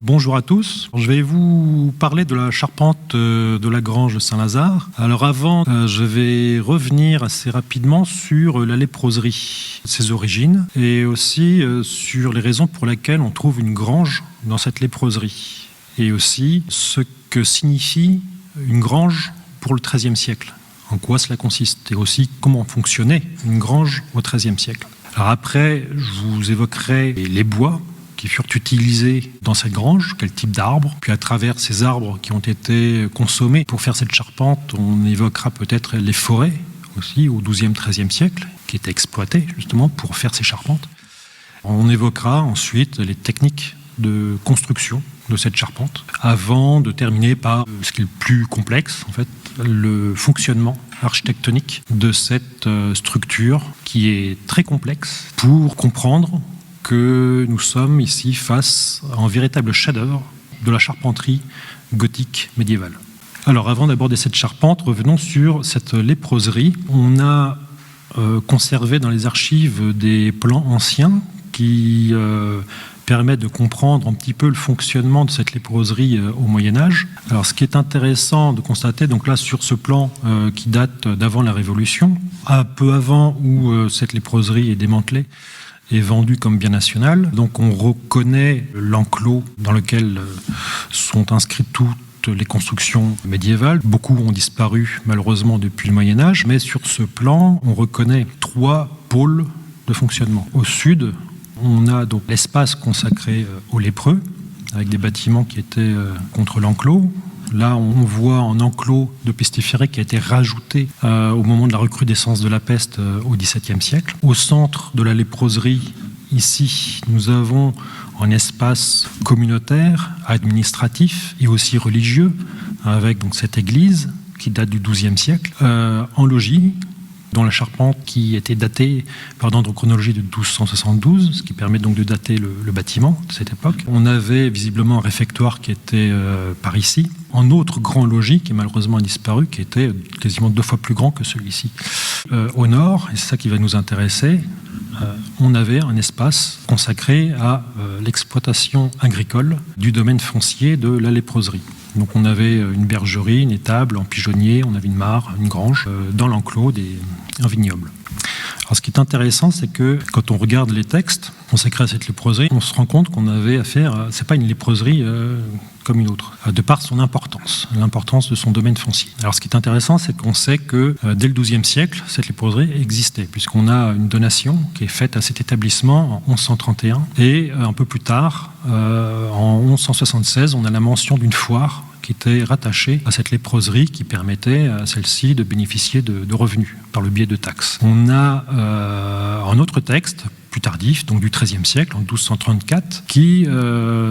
Bonjour à tous, je vais vous parler de la charpente de la grange de Saint-Lazare. Alors avant, je vais revenir assez rapidement sur la léproserie, ses origines, et aussi sur les raisons pour lesquelles on trouve une grange dans cette léproserie, et aussi ce que signifie une grange pour le XIIIe siècle, en quoi cela consiste, et aussi comment fonctionnait une grange au XIIIe siècle. Alors après, je vous évoquerai les bois qui furent utilisés dans cette grange, quel type d'arbres, puis à travers ces arbres qui ont été consommés pour faire cette charpente, on évoquera peut-être les forêts aussi au XIIe, XIIIe siècle, qui étaient exploitées justement pour faire ces charpentes. On évoquera ensuite les techniques de construction de cette charpente, avant de terminer par ce qui est le plus complexe, en fait, le fonctionnement architectonique de cette structure qui est très complexe pour comprendre que nous sommes ici face à un véritable chef-d'œuvre de la charpenterie gothique médiévale. Alors avant d'aborder cette charpente, revenons sur cette léproserie. On a conservé dans les archives des plans anciens qui permettent de comprendre un petit peu le fonctionnement de cette léproserie au Moyen-Âge. Alors ce qui est intéressant de constater, donc là sur ce plan qui date d'avant la Révolution, un peu avant où cette léproserie est démantelée, est vendu comme bien national. Donc on reconnaît l'enclos dans lequel sont inscrites toutes les constructions médiévales. Beaucoup ont disparu malheureusement depuis le Moyen-Âge, mais sur ce plan, on reconnaît 3 pôles de fonctionnement. Au sud, on a donc l'espace consacré aux lépreux, avec des bâtiments qui étaient contre l'enclos. Là, on voit un enclos de pestiférés qui a été rajouté au moment de la recrudescence de la peste au XVIIe siècle. Au centre de la léproserie, ici, nous avons un espace communautaire, administratif et aussi religieux, avec donc cette église qui date du XIIe siècle, en logis, dont la charpente qui était datée par l'ordre de chronologie de 1272, ce qui permet donc de dater le bâtiment de cette époque. On avait visiblement un réfectoire qui était par ici, un autre grand logis qui malheureusement a disparu, qui était quasiment 2 fois plus grand que celui-ci. Au nord, et c'est ça qui va nous intéresser, on avait un espace consacré à l'exploitation agricole du domaine foncier de la léproserie. Donc on avait une bergerie, une étable, un pigeonnier, on avait une mare, une grange, dans l'enclos un vignoble. Alors ce qui est intéressant, c'est que quand on regarde les textes consacrés à cette léproserie, on se rend compte qu'on avait affaire, c'est pas une léproserie comme une autre, de par son importance, l'importance de son domaine foncier. Alors ce qui est intéressant, c'est qu'on sait que dès le XIIe siècle, cette léproserie existait, puisqu'on a une donation qui est faite à cet établissement en 1131, et un peu plus tard, en 1176, on a la mention d'une foire qui était rattachée à cette léproserie qui permettait à celle-ci de bénéficier de revenus par le biais de taxes. On a un autre texte plus tardif, donc du XIIIe siècle, en 1234, qui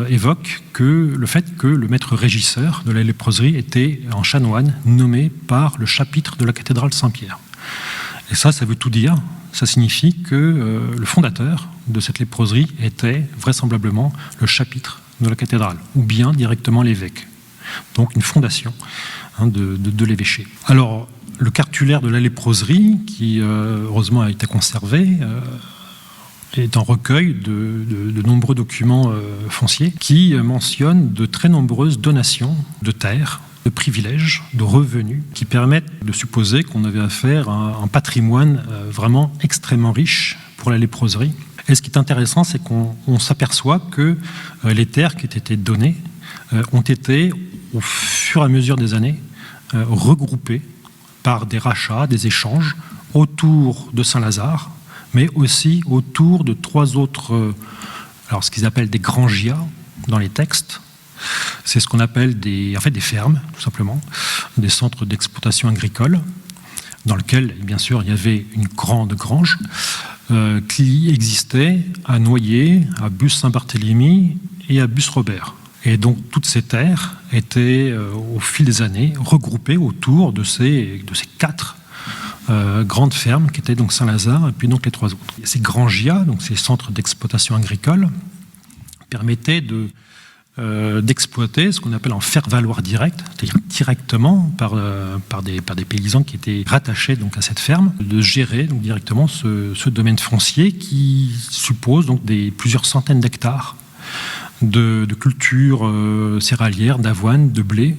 évoque le fait que le maître régisseur de la léproserie était un chanoine nommé par le chapitre de la cathédrale Saint-Pierre. Et ça veut tout dire. Ça signifie que le fondateur de cette léproserie était vraisemblablement le chapitre de la cathédrale, ou bien directement l'évêque. Donc une fondation de l'évêché. Alors, le cartulaire de la léproserie, qui heureusement a été conservé, est un recueil de nombreux documents fonciers qui mentionnent de très nombreuses donations de terres, de privilèges, de revenus, qui permettent de supposer qu'on avait affaire à un patrimoine vraiment extrêmement riche pour la léproserie. Et ce qui est intéressant, c'est qu'on s'aperçoit que les terres qui étaient données ont été, au fur et à mesure des années, regroupées par des rachats, des échanges autour de Saint-Lazare, mais aussi autour de 3 autres, alors ce qu'ils appellent des grangias dans les textes. C'est ce qu'on appelle des fermes, tout simplement, des centres d'exploitation agricole, dans lesquels, bien sûr, il y avait une grande grange qui existait à Noyer, à Bus-Saint-Barthélemy et à Bus-Robert. Et donc toutes ces terres étaient, au fil des années, regroupées autour de ces 4 grandes fermes qui étaient donc Saint-Lazare et puis donc les 3 autres. Ces grangias, donc ces centres d'exploitation agricole, permettaient d'exploiter ce qu'on appelle en faire-valoir direct, c'est-à-dire directement par des paysans qui étaient rattachés donc à cette ferme, de gérer donc directement ce domaine foncier qui suppose donc plusieurs centaines d'hectares de cultures céréalières, d'avoine, de blé,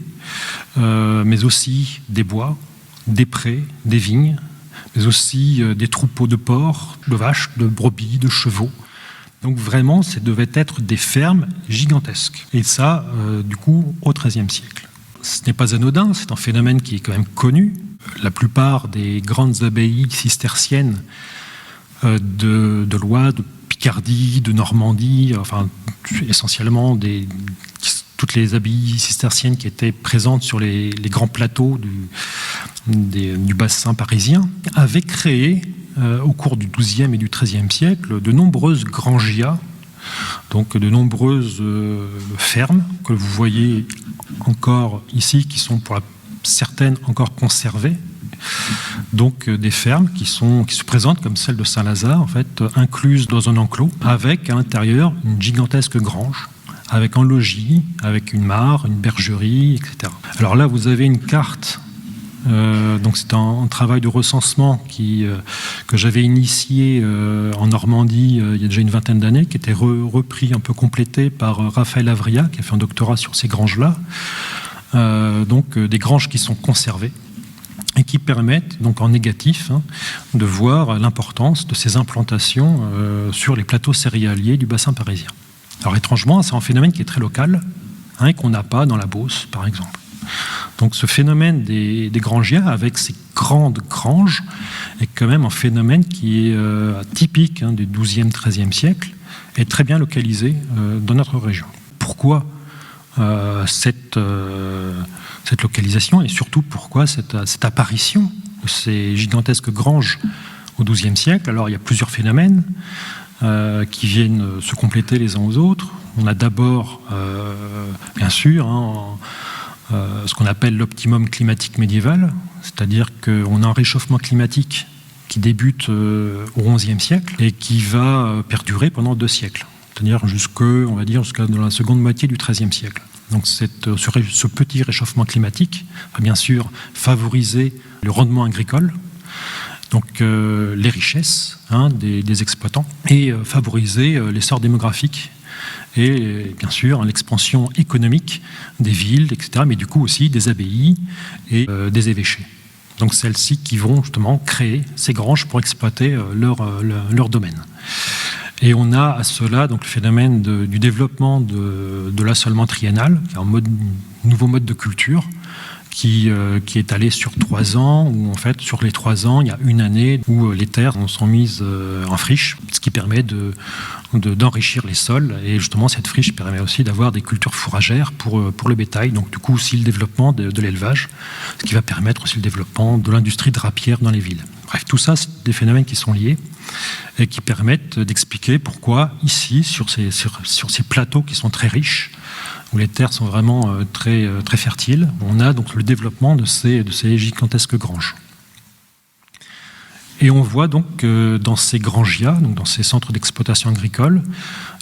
mais aussi des bois, des prés, des vignes, mais aussi des troupeaux de porcs, de vaches, de brebis, de chevaux. Donc vraiment, ça devait être des fermes gigantesques. Et ça, du coup, au XIIIe siècle. Ce n'est pas anodin, c'est un phénomène qui est quand même connu. La plupart des grandes abbayes cisterciennes de Loire, de Picardie, de Normandie, enfin essentiellement toutes les abbayes cisterciennes qui étaient présentes sur les grands plateaux du bassin parisien, avaient créé au cours du XIIe et du XIIIe siècle de nombreuses grangias, donc de nombreuses fermes que vous voyez encore ici, qui sont pour certaines encore conservées. Donc des fermes qui se présentent comme celle de Saint-Lazare, en fait, incluses dans un enclos, avec à l'intérieur une gigantesque grange, avec un logis, avec une mare, une bergerie, etc. Alors là, vous avez une carte. Donc c'est un travail de recensement que j'avais initié en Normandie il y a déjà une vingtaine d'années, qui était repris, un peu complété par Raphaël Avria, qui a fait un doctorat sur ces granges-là. Donc des granges qui sont conservées et qui permettent, donc en négatif, de voir l'importance de ces implantations sur les plateaux céréaliers du bassin parisien. Alors étrangement, c'est un phénomène qui est très local, et qu'on n'a pas dans la Beauce, par exemple. Donc ce phénomène des grangias, avec ces grandes granges, est quand même un phénomène qui est typique du XIIe, XIIIe siècle, et très bien localisé dans notre région. Pourquoi cette localisation, et surtout pourquoi cette apparition de ces gigantesques granges au XIIe siècle? Alors il y a plusieurs phénomènes qui viennent se compléter les uns aux autres. On a d'abord, bien sûr, ce qu'on appelle l'optimum climatique médiéval, c'est-à-dire qu'on a un réchauffement climatique qui débute au XIe siècle et qui va perdurer pendant 2 siècles, c'est-à-dire jusqu'à la seconde moitié du XIIIe siècle. Donc ce petit réchauffement climatique va bien sûr favoriser le rendement agricole, donc les richesses des exploitants, et favoriser l'essor démographique et bien sûr l'expansion économique des villes, etc., mais du coup aussi des abbayes et des évêchés. Donc celles-ci qui vont justement créer ces granges pour exploiter leur domaine. Et on a à cela donc le phénomène du développement de l'assolement triennal, qui est un nouveau mode de culture qui est allé sur 3 ans, où en fait sur les 3 ans, il y a une année où les terres sont mises en friche, ce qui permet d'enrichir les sols, et justement cette friche permet aussi d'avoir des cultures fourragères pour le bétail, donc du coup aussi le développement de l'élevage, ce qui va permettre aussi le développement de l'industrie drapière dans les villes. Bref, tout ça, c'est des phénomènes qui sont liés et qui permettent d'expliquer pourquoi ici, sur ces plateaux qui sont très riches, où les terres sont vraiment très, très fertiles, on a donc le développement de ces gigantesques granges. Et on voit donc dans ces grangias, donc dans ces centres d'exploitation agricole,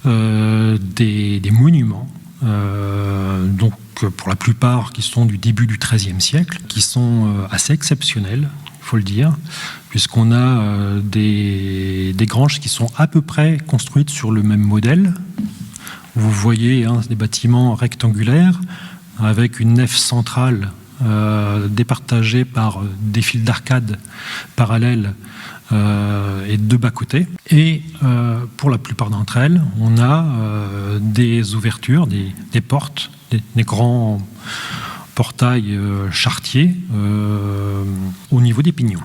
des monuments, donc pour la plupart qui sont du début du XIIIe siècle, qui sont assez exceptionnels, il faut le dire, puisqu'on a des granges qui sont à peu près construites sur le même modèle. Vous voyez des bâtiments rectangulaires avec une nef centrale départagée par des fils d'arcades parallèles et 2 bas-côtés. Et pour la plupart d'entre elles, on a des ouvertures, des portes, des grands portails charretiers au niveau des pignons.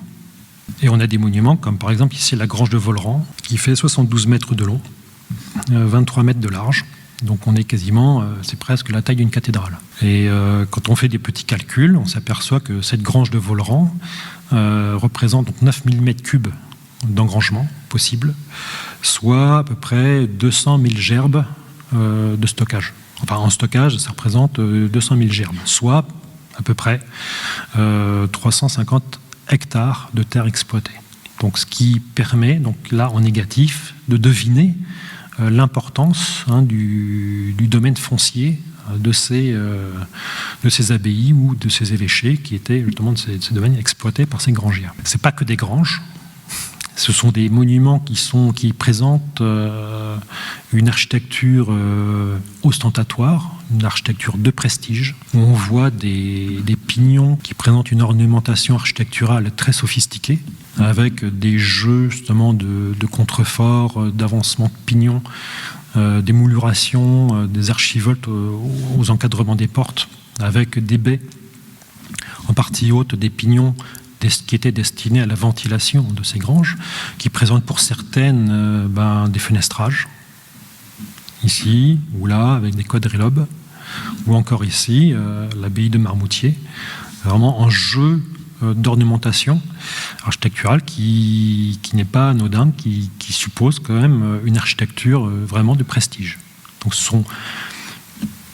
Et on a des monuments comme par exemple ici la grange de Volran, qui fait 72 mètres de long, 23 mètres de large. Donc on est quasiment, c'est presque la taille d'une cathédrale. Et quand on fait des petits calculs, on s'aperçoit que cette grange de Volran représente donc 9000 mètres cubes d'engrangement possible, soit à peu près 200 000 gerbes de stockage. Enfin, en stockage, ça représente 200 000 gerbes, soit à peu près 350 hectares de terres exploitées. Donc ce qui permet, donc là en négatif, de deviner l'importance du domaine foncier de ces abbayes ou de ces évêchés qui étaient justement de ces domaines exploités par ces grangiers. Ce n'est pas que des granges, Ce sont des monuments qui présentent une architecture ostentatoire, une architecture de prestige, où on voit des pignons qui présentent une ornementation architecturale très sophistiquée, avec des jeux justement de contreforts, d'avancement de pignons, des moulurations, des archivoltes aux encadrements des portes, avec des baies en partie haute, des pignons qui étaient destinés à la ventilation de ces granges, qui présentent pour certaines des fenestrages, ici ou là, avec des quadrilobes, ou encore ici, l'abbaye de Marmoutier, vraiment en jeu d'ornementation architecturale qui n'est pas anodin, qui suppose quand même une architecture vraiment de prestige. Donc ce sont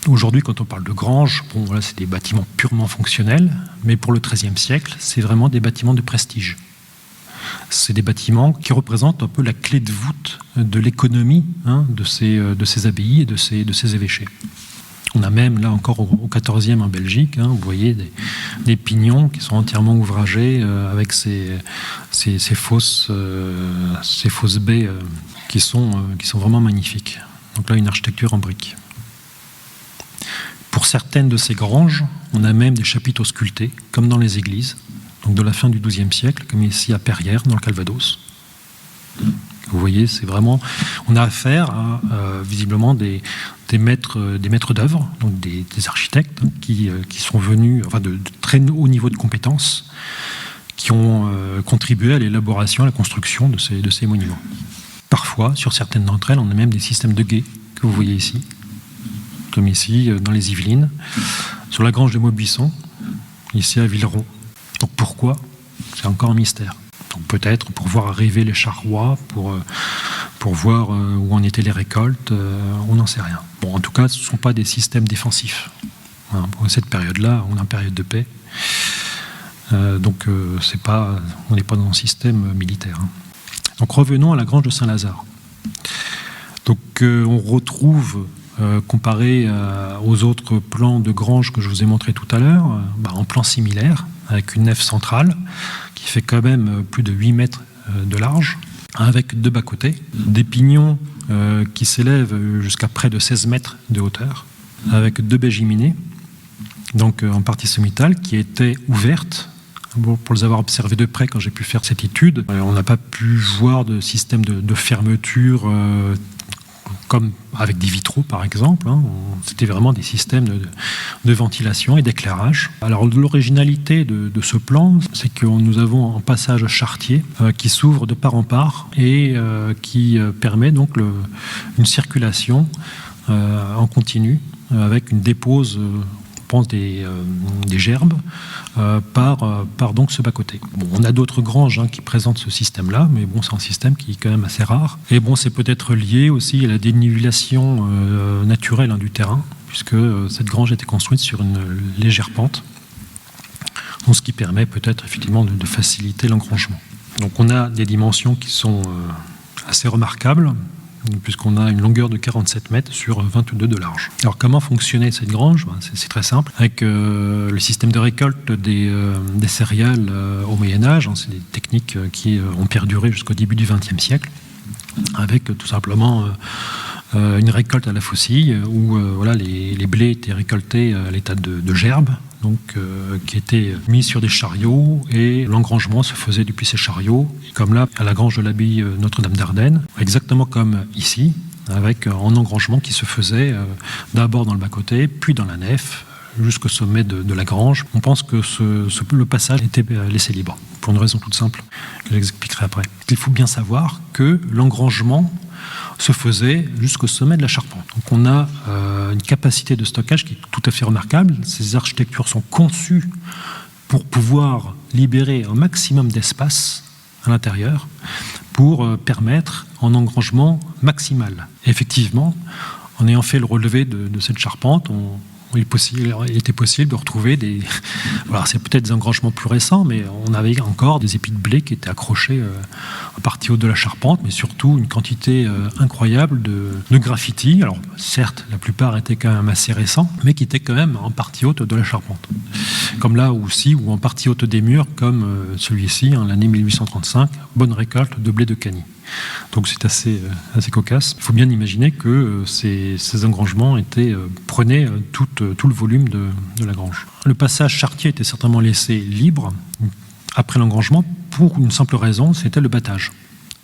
aujourd'hui, quand on parle de granges, c'est des bâtiments purement fonctionnels, mais pour le XIIIe siècle, c'est vraiment des bâtiments de prestige. C'est des bâtiments qui représentent un peu la clé de voûte de l'économie de ces abbayes et de ces évêchés. On a même, là encore au XIVe en Belgique, vous voyez des pignons qui sont entièrement ouvragés avec ces fausses baies qui sont vraiment magnifiques. Donc là, une architecture en briques. Pour certaines de ces granges, on a même des chapiteaux sculptés, comme dans les églises, donc de la fin du XIIe siècle, comme ici à Perrières, dans le Calvados. Vous voyez, c'est vraiment... On a affaire à, visiblement, des maîtres d'œuvre, donc des architectes qui sont venus, de très haut niveau de compétences, qui ont contribué à l'élaboration, à la construction de ces monuments. Parfois, sur certaines d'entre elles, on a même des systèmes de guets, que vous voyez ici, comme ici, dans les Yvelines, sur la grange de Maubuisson, ici à Villeron. Donc pourquoi ? C'est encore un mystère. Donc peut-être pour voir arriver les charrois, pour voir où en étaient les récoltes, on n'en sait rien. Bon, en tout cas, ce ne sont pas des systèmes défensifs. Voilà, pour cette période-là, on est en période de paix. Donc on n'est pas dans un système militaire. Donc revenons à la grange de Saint-Lazare. Donc on retrouve... comparé aux autres plans de grange que je vous ai montré tout à l'heure, en plan similaire, avec une nef centrale qui fait quand même plus de 8 mètres de large, avec deux bas-côtés, des pignons qui s'élèvent jusqu'à près de 16 mètres de hauteur, avec deux baies géminées, donc en partie sommitale, qui étaient ouvertes. Bon, pour les avoir observés de près quand j'ai pu faire cette étude, on n'a pas pu voir de système de fermeture comme avec des vitraux par exemple. C'était vraiment des systèmes de ventilation et d'éclairage. Alors l'originalité de ce plan, c'est que nous avons un passage charretier qui s'ouvre de part en part et qui permet donc une circulation en continu avec une dépose des gerbes par donc ce bas-côté. Bon, on a d'autres granges qui présentent ce système-là, mais bon, c'est un système qui est quand même assez rare. Et bon, c'est peut-être lié aussi à la dénivellation naturelle du terrain, puisque cette grange était construite sur une légère pente, donc ce qui permet peut-être effectivement de faciliter l'engrangement. Donc on a des dimensions qui sont assez remarquables, puisqu'on a une longueur de 47 mètres sur 22 de large. Alors comment fonctionnait cette grange ? C'est très simple. Avec le système de récolte des céréales au Moyen-Âge, c'est des techniques qui ont perduré jusqu'au début du XXe siècle, avec tout simplement une récolte à la faucille, où les blés étaient récoltés à l'état de gerbe, donc qui étaient mis sur des chariots, et l'engrangement se faisait depuis ces chariots, comme là à la grange de l'abbaye Notre-Dame d'Ardenne, exactement comme ici, avec un engrangement qui se faisait d'abord dans le bas-côté, puis dans la nef, jusqu'au sommet de la grange. On pense que le passage était laissé libre, pour une raison toute simple, que j'expliquerai après. Il faut bien savoir que l'engrangement se faisait jusqu'au sommet de la charpente. Donc on a une capacité de stockage qui est tout à fait remarquable. Ces architectures sont conçues pour pouvoir libérer un maximum d'espace à l'intérieur pour permettre un engrangement maximal. Et effectivement, en ayant fait le relevé de cette charpente, il était possible de retrouver des... Alors c'est peut-être des engrangements plus récents, mais on avait encore des épis de blé qui étaient accrochés en partie haute de la charpente, mais surtout une quantité incroyable de graffitis. Alors certes, la plupart étaient quand même assez récents, mais qui étaient quand même en partie haute de la charpente. Comme là aussi, ou en partie haute des murs, comme celui-ci, l'année 1835, bonne récolte de blé de Cagny. Donc c'est assez cocasse. Il faut bien imaginer que ces engrangements prenaient tout le volume de la grange. Le passage charretier était certainement laissé libre après l'engrangement pour une simple raison, c'était le battage.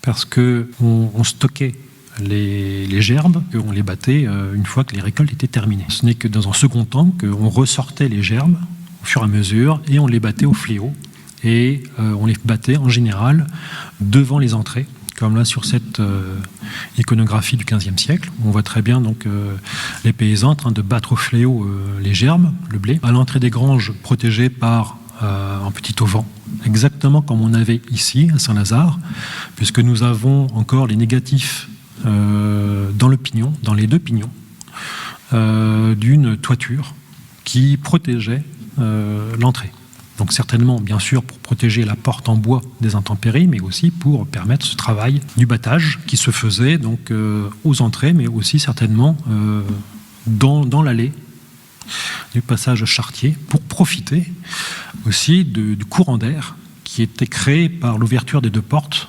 Parce qu'on stockait les gerbes, on les battait une fois que les récoltes étaient terminées. Ce n'est que dans un second temps qu'on ressortait les gerbes au fur et à mesure et on les battait au fléau. Et on les battait en général devant les entrées, comme là sur cette iconographie du XVe siècle. On voit très bien donc les paysans en train de battre au fléau les gerbes, le blé, à l'entrée des granges protégées par un petit auvent, exactement comme on avait ici à Saint-Lazare, puisque nous avons encore les négatifs dans le pignon, dans les deux pignons, d'une toiture qui protégeait l'entrée. Donc certainement, bien sûr, pour protéger la porte en bois des intempéries, mais aussi pour permettre ce travail du battage qui se faisait donc aux entrées, mais aussi certainement dans l'allée du passage charretier, pour profiter aussi du courant d'air qui était créé par l'ouverture des deux portes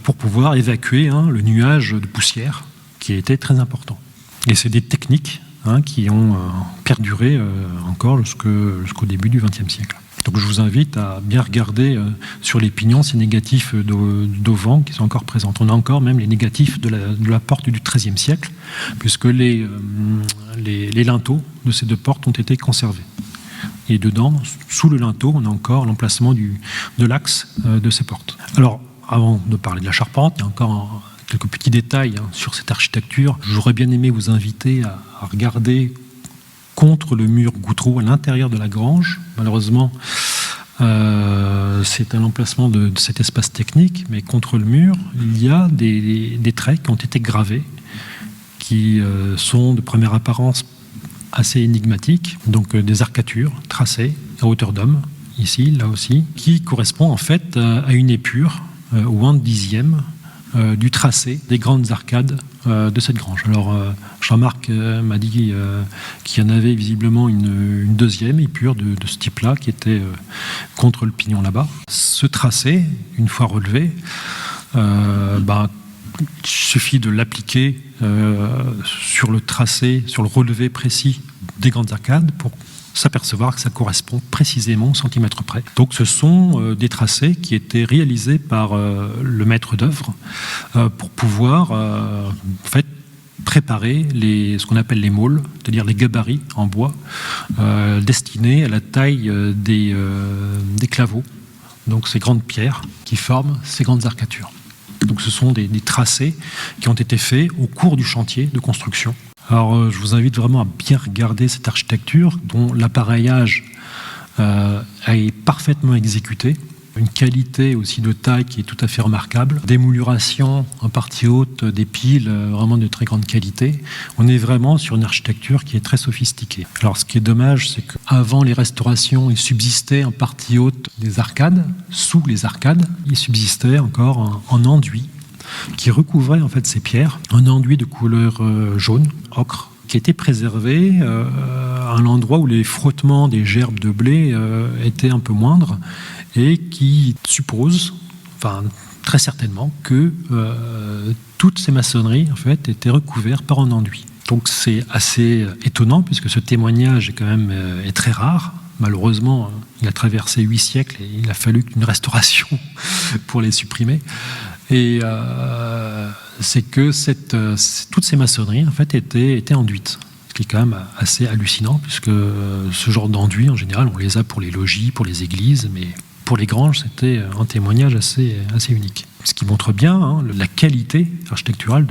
pour pouvoir évacuer le nuage de poussière qui était très important. Et c'est des techniques qui ont perduré encore jusqu'au début du XXe siècle. Donc je vous invite à bien regarder sur les pignons ces négatifs d'auvent qui sont encore présents. On a encore même les négatifs de la porte du XIIIe siècle, puisque les linteaux de ces deux portes ont été conservés. Et dedans, sous le linteau, on a encore l'emplacement de l'axe de ces portes. Alors, avant de parler de la charpente, il y a encore quelques petits détails sur cette architecture. J'aurais bien aimé vous inviter à regarder contre le mur goutreau à l'intérieur de la grange. Malheureusement, c'est un emplacement de cet espace technique, mais contre le mur, il y a des traits qui ont été gravés, qui sont de première apparence assez énigmatiques, donc des arcatures tracées à hauteur d'homme, ici, là aussi, qui correspond en fait à une épure ou un dixième du tracé des grandes arcades de cette grange. Alors Jean-Marc m'a dit qu'il y en avait visiblement une deuxième épure de ce type-là qui était contre le pignon là-bas. Ce tracé, une fois relevé, il suffit de l'appliquer sur le tracé, sur le relevé précis des grandes arcades pour s'apercevoir que ça correspond précisément au centimètre près. Donc ce sont des tracés qui étaient réalisés par le maître d'œuvre pour pouvoir en fait préparer ce qu'on appelle les maules, c'est-à-dire les gabarits en bois destinés à la taille des claveaux, donc ces grandes pierres qui forment ces grandes arcatures. Donc ce sont des tracés qui ont été faits au cours du chantier de construction. Alors je vous invite vraiment à bien regarder cette architecture dont l'appareillage est parfaitement exécuté. Une qualité aussi de taille qui est tout à fait remarquable. Des moulurations en partie haute, des piles vraiment de très grande qualité. On est vraiment sur une architecture qui est très sophistiquée. Alors ce qui est dommage, c'est qu'avant les restaurations, il subsistait en partie haute des arcades. Sous les arcades, il subsistait encore un enduit qui recouvrait en fait ces pierres. Un enduit de couleur jaune, ocre, qui était préservé à un endroit où les frottements des gerbes de blé étaient un peu moindres et qui suppose, très certainement, que toutes ces maçonneries en fait étaient recouvertes par un enduit. Donc c'est assez étonnant puisque ce témoignage est quand même est très rare. Malheureusement, il a traversé 8 siècles et il a fallu une restauration pour les supprimer. Et c'est que toutes ces maçonneries en fait étaient enduites, ce qui est quand même assez hallucinant puisque ce genre d'enduit en général on les a pour les logis, pour les églises, mais pour les granges c'était un témoignage assez unique. Ce qui montre bien la qualité architecturale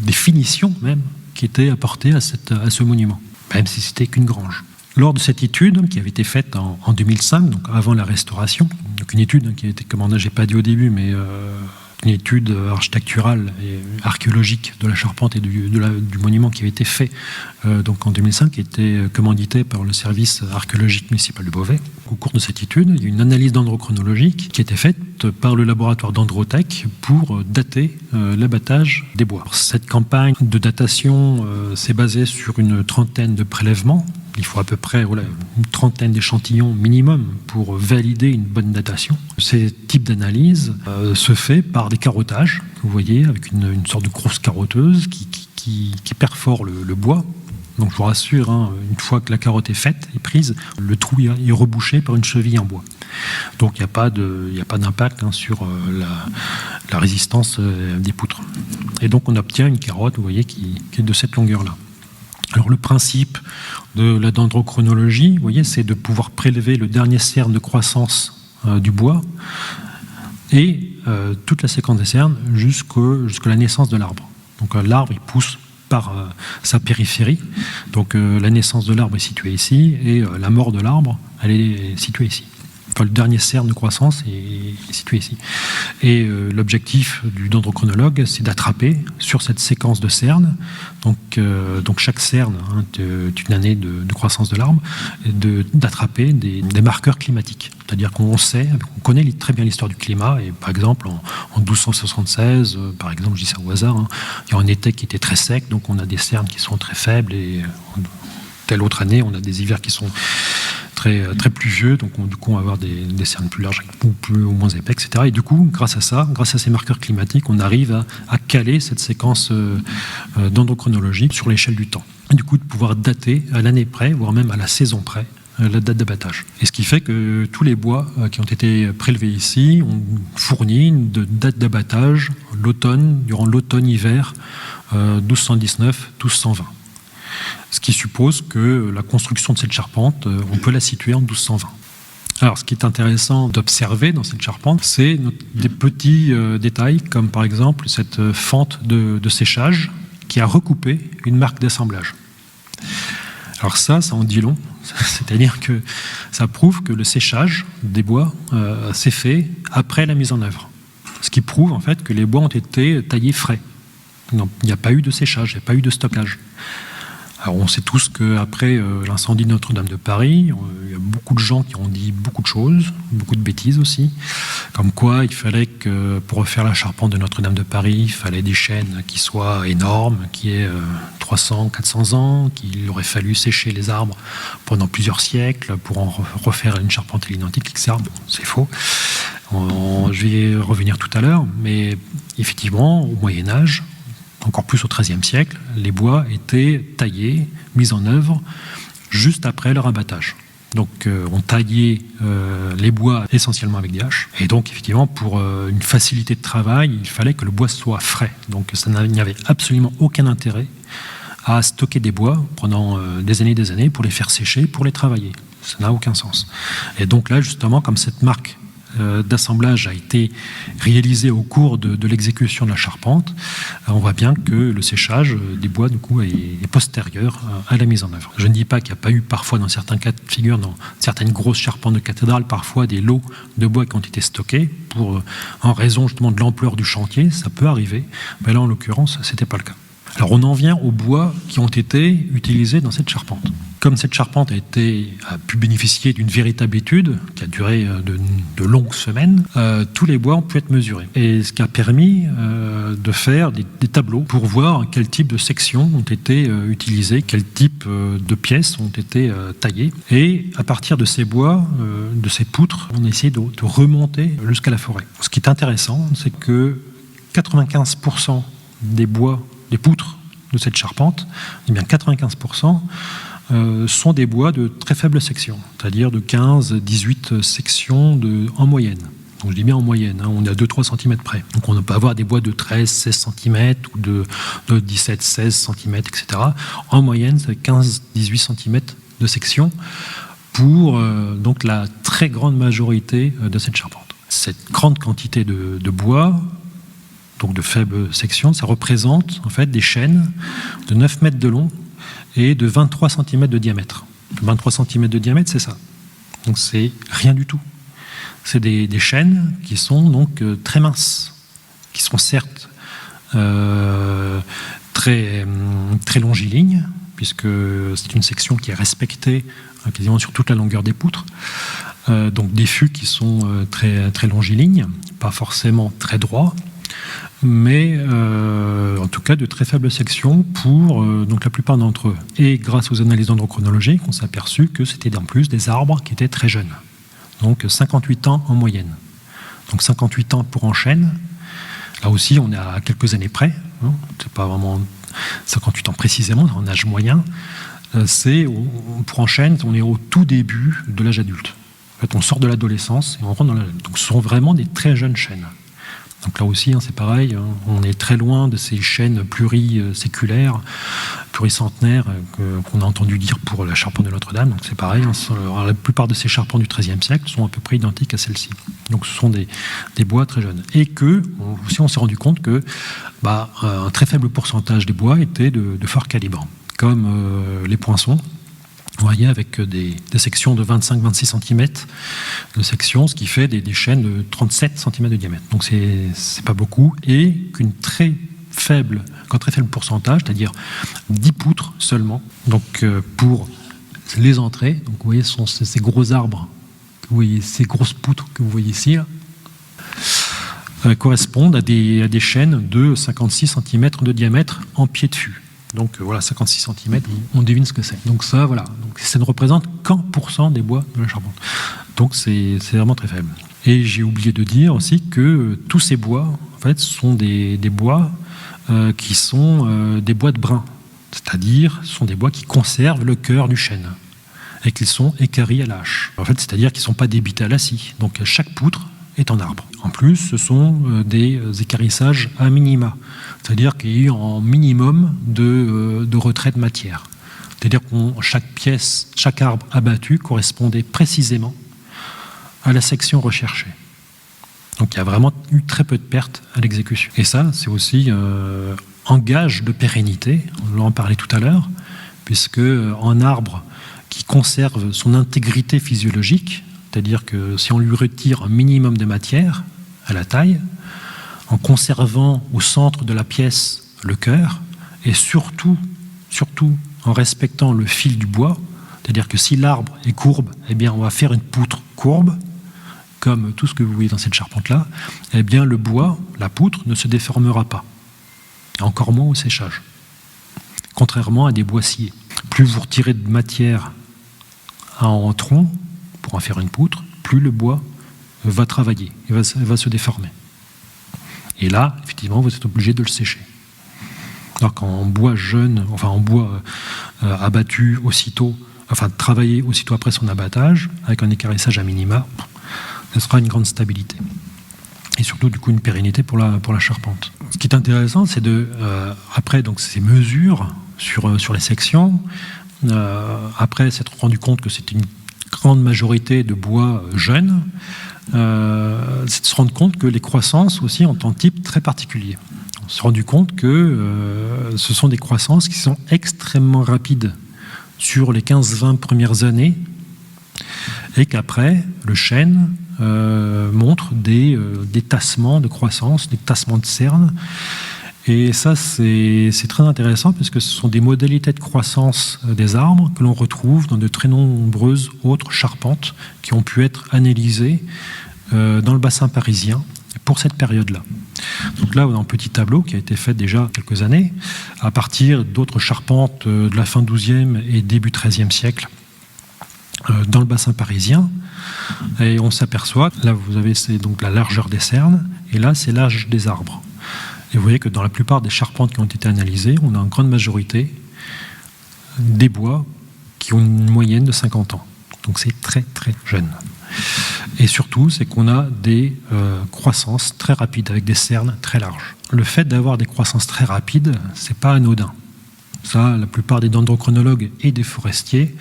des finitions même qui étaient apportées à ce monument, même si c'était qu'une grange. Lors de cette étude qui avait été faite en 2005, donc avant la restauration, donc une étude qui a été, comme je n'ai pas dit au début, mais une étude architecturale et archéologique de la charpente et du monument qui avait été fait donc en 2005, qui était commandité par le service archéologique municipal de Beauvais. Au cours de cette étude, il y a une analyse dendrochronologique qui a été faite par le laboratoire Dendrotech pour dater l'abattage des bois. Cette campagne de datation s'est basée sur une trentaine de prélèvements. Il faut à peu près une trentaine d'échantillons minimum pour valider une bonne datation. Ces types d'analyse se fait par des carottages, vous voyez, avec une sorte de grosse carotteuse qui perfore le bois. Donc je vous rassure, une fois que la carotte est faite et prise, le trou est rebouché par une cheville en bois. Donc il n'y a pas d'impact sur la résistance des poutres. Et donc on obtient une carotte, vous voyez, qui est de cette longueur-là. Alors le principe de la dendrochronologie, vous voyez, c'est de pouvoir prélever le dernier cerne de croissance du bois et toute la séquence des cernes jusqu'à la naissance de l'arbre. Donc l'arbre, il pousse par sa périphérie. Donc la naissance de l'arbre est située ici et la mort de l'arbre, elle est située ici. Enfin, le dernier cerne de croissance est situé ici. Et l'objectif du dendrochronologue, c'est d'attraper sur cette séquence de cernes, donc chaque cerne est une année de croissance de l'arbre, d'attraper des marqueurs climatiques. C'est-à-dire qu'on connaît très bien l'histoire du climat, et par exemple en 1276, par exemple, je dis ça au hasard, il y a un été qui était très sec, donc on a des cernes qui sont très faibles, et telle autre année, on a des hivers qui sont très pluvieux, donc du coup on va avoir des cernes plus larges ou moins épais, etc. Et du coup, grâce à ces marqueurs climatiques, on arrive à caler cette séquence dendrochronologique sur l'échelle du temps. Et du coup, de pouvoir dater à l'année près, voire même à la saison près, la date d'abattage. Et ce qui fait que tous les bois qui ont été prélevés ici ont fourni une date d'abattage durant l'automne-hiver 1219-1220. Ce qui suppose que la construction de cette charpente, on peut la situer en 1220. Alors, ce qui est intéressant d'observer dans cette charpente, c'est des petits détails, comme par exemple cette fente de séchage qui a recoupé une marque d'assemblage. Alors ça en dit long, c'est-à-dire que ça prouve que le séchage des bois s'est fait après la mise en œuvre. Ce qui prouve en fait que les bois ont été taillés frais. Non, il n'y a pas eu de séchage, il n'y a pas eu de stockage. Alors on sait tous qu'après l'incendie de Notre-Dame de Paris, il y a beaucoup de gens qui ont dit beaucoup de choses, beaucoup de bêtises aussi, comme quoi il fallait que pour refaire la charpente de Notre-Dame de Paris, il fallait des chênes qui soient énormes, qui aient 300, 400 ans, qu'il aurait fallu sécher les arbres pendant plusieurs siècles pour en refaire une charpente à l'identique, etc. Bon, c'est faux. Je vais y revenir tout à l'heure, mais effectivement, au Moyen-Âge, encore plus au XIIIe siècle, les bois étaient taillés, mis en œuvre, juste après leur abattage. Donc on taillait les bois essentiellement avec des haches. Et donc effectivement, pour une facilité de travail, il fallait que le bois soit frais. Donc il n'y avait absolument aucun intérêt à stocker des bois pendant des années pour les faire sécher, pour les travailler. Ça n'a aucun sens. Et donc là, justement, comme cette marque d'assemblage a été réalisé au cours de l'exécution de la charpente, on voit bien que le séchage des bois du coup est postérieur à la mise en œuvre. Je ne dis pas qu'il n'y a pas eu parfois dans certains cas de figure, dans certaines grosses charpentes de cathédrales, parfois des lots de bois qui ont été stockés en raison justement de l'ampleur du chantier, ça peut arriver, mais là en l'occurrence c'était pas le cas. Alors on en vient aux bois qui ont été utilisés dans cette charpente. Comme cette charpente a pu bénéficier d'une véritable étude qui a duré de longues semaines, tous les bois ont pu être mesurés. Et ce qui a permis de faire des tableaux pour voir quel type de sections ont été utilisées, quel type de pièces ont été taillées. Et à partir de ces bois, de ces poutres, on a essayé de remonter jusqu'à la forêt. Ce qui est intéressant, c'est que 95% des bois, des poutres de cette charpente, eh bien 95%, sont des bois de très faible section, c'est-à-dire de 15-18 sections en moyenne. Donc je dis bien en moyenne, on est à 2-3 cm près. Donc on peut avoir des bois de 13-16 cm ou de 17-16 cm, etc. En moyenne, c'est 15-18 cm de section pour donc la très grande majorité de cette charpente. Cette grande quantité de bois, donc de faible section, ça représente en fait des chênes de 9 mètres de long et de 23 cm de diamètre. 23 cm de diamètre, c'est ça. Donc c'est rien du tout. C'est des chênes qui sont donc très minces. qui sont certes très longilignes, puisque c'est une section qui est respectée quasiment sur toute la longueur des poutres. Donc des fûts qui sont très longilignes, pas forcément très droits, mais en tout cas de très faibles sections pour donc la plupart d'entre eux. Et grâce aux analyses dendrochronologiques, on s'est aperçu que c'était en plus des arbres qui étaient très jeunes, donc 58 ans en moyenne. Donc 58 ans pour en chêne, là aussi on est à quelques années près, hein, c'est pas vraiment 58 ans précisément, en âge moyen, pour en chêne, on est au tout début de l'âge adulte. En fait, on sort de l'adolescence et on rentre dans l'âge adulte. Donc ce sont vraiment des très jeunes chênes. Donc là aussi, c'est pareil, on est très loin de ces chênes pluriséculaires, pluricentenaires qu'on a entendu dire pour la charpente de Notre-Dame. Donc c'est pareil, la plupart de ces charpentes du XIIIe siècle sont à peu près identiques à celles-ci. Donc ce sont des bois très jeunes. Et que, aussi on s'est rendu compte que un très faible pourcentage des bois étaient de fort calibre, comme les poinçons. Vous voyez, avec des sections de 25-26 cm de section, ce qui fait des chênes de 37 cm de diamètre. Donc c'est pas beaucoup, et qu'un très faible pourcentage, c'est-à-dire 10 poutres seulement, donc pour les entrées. Donc vous voyez, ce sont ces gros arbres, vous voyez, ces grosses poutres que vous voyez ici, là, correspondent à des chênes de 56 cm de diamètre en pied de fût. Donc voilà, 56 cm, on devine ce que c'est. Donc ça, voilà. Donc, ça ne représente qu'un % des bois de la charpente. Donc c'est vraiment très faible. Et j'ai oublié de dire aussi que tous ces bois, en fait, sont des bois qui sont des bois de brun. C'est-à-dire, ce sont des bois qui conservent le cœur du chêne et qui sont équarris à la hache. En fait, c'est-à-dire qu'ils ne sont pas débités à la scie. Donc chaque poutre est en arbre. En plus, ce sont des équarrissages à minima. C'est-à-dire qu'il y a eu un minimum de retrait de matière. C'est-à-dire que chaque arbre abattu correspondait précisément à la section recherchée. Donc il y a vraiment eu très peu de pertes à l'exécution. Et ça, c'est aussi un gage de pérennité, on en parlait tout à l'heure, puisque un arbre qui conserve son intégrité physiologique, c'est-à-dire que si on lui retire un minimum de matière à la taille, en conservant au centre de la pièce le cœur, et surtout en respectant le fil du bois, c'est-à-dire que si l'arbre est courbe, eh bien on va faire une poutre courbe, comme tout ce que vous voyez dans cette charpente-là, eh bien le bois, la poutre, ne se déformera pas, encore moins au séchage, contrairement à des bois sciés. Plus vous retirez de matière en tronc pour en faire une poutre, plus le bois va travailler, il va se déformer. Et là, effectivement, vous êtes obligé de le sécher. Alors qu'en bois jeune, enfin en bois abattu aussitôt, enfin travaillé aussitôt après son abattage, avec un équarrissage à minima, ce sera une grande stabilité. Et surtout, du coup, une pérennité pour la charpente. Ce qui est intéressant, c'est après donc, ces mesures sur les sections, après s'être rendu compte que c'était une grande majorité de bois jeunes, c'est de se rendre compte que les croissances aussi ont un type très particulier. On s'est rendu compte que ce sont des croissances qui sont extrêmement rapides sur les 15-20 premières années, et qu'après, le chêne montre des tassements de croissance, des tassements de cernes. Et ça, c'est très intéressant parce que ce sont des modalités de croissance des arbres que l'on retrouve dans de très nombreuses autres charpentes qui ont pu être analysées dans le bassin parisien pour cette période-là. Donc là, on a un petit tableau qui a été fait déjà quelques années à partir d'autres charpentes de la fin XIIe et début XIIIe siècle dans le bassin parisien. Et on s'aperçoit, là vous avez donc la largeur des cernes et là c'est l'âge des arbres. Et vous voyez que dans la plupart des charpentes qui ont été analysées, on a en grande majorité des bois qui ont une moyenne de 50 ans. Donc c'est très très jeune. Et surtout, c'est qu'on a des croissances très rapides avec des cernes très larges. Le fait d'avoir des croissances très rapides, c'est pas anodin. Ça, la plupart des dendrochronologues et des forestiers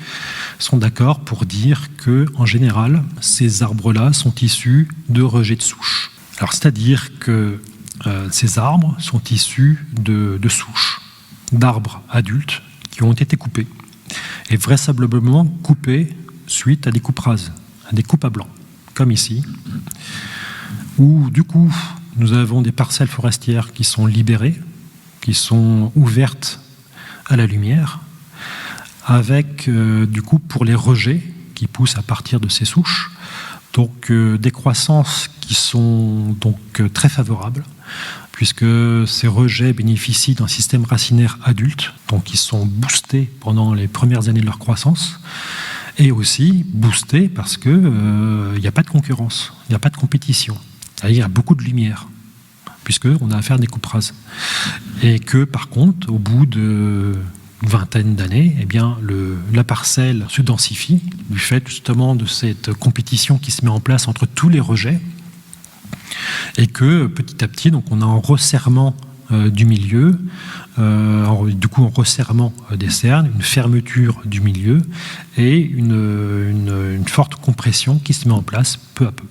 sont d'accord pour dire que, en général, ces arbres-là sont issus de rejets de souches. Alors, c'est-à-dire que ces arbres sont issus de souches, d'arbres adultes qui ont été coupés, et vraisemblablement coupés suite à des coupes rases, à des coupes à blanc, comme ici, où du coup, nous avons des parcelles forestières qui sont libérées, qui sont ouvertes à la lumière, avec du coup pour les rejets qui poussent à partir de ces souches, donc des croissances qui sont donc très favorables, puisque ces rejets bénéficient d'un système racinaire adulte, donc ils sont boostés pendant les premières années de leur croissance, et aussi boostés parce qu'il n'y a pas de concurrence, il n'y a pas de compétition, c'est-à-dire il y a beaucoup de lumière, puisqu'on a affaire à des coupes rases. Et que par contre, au bout de vingtaine d'années, eh bien, la parcelle se densifie du fait justement de cette compétition qui se met en place entre tous les rejets, et que petit à petit, donc, on a un resserrement du milieu, du coup un resserrement des cernes, une fermeture du milieu et une forte compression qui se met en place peu à peu.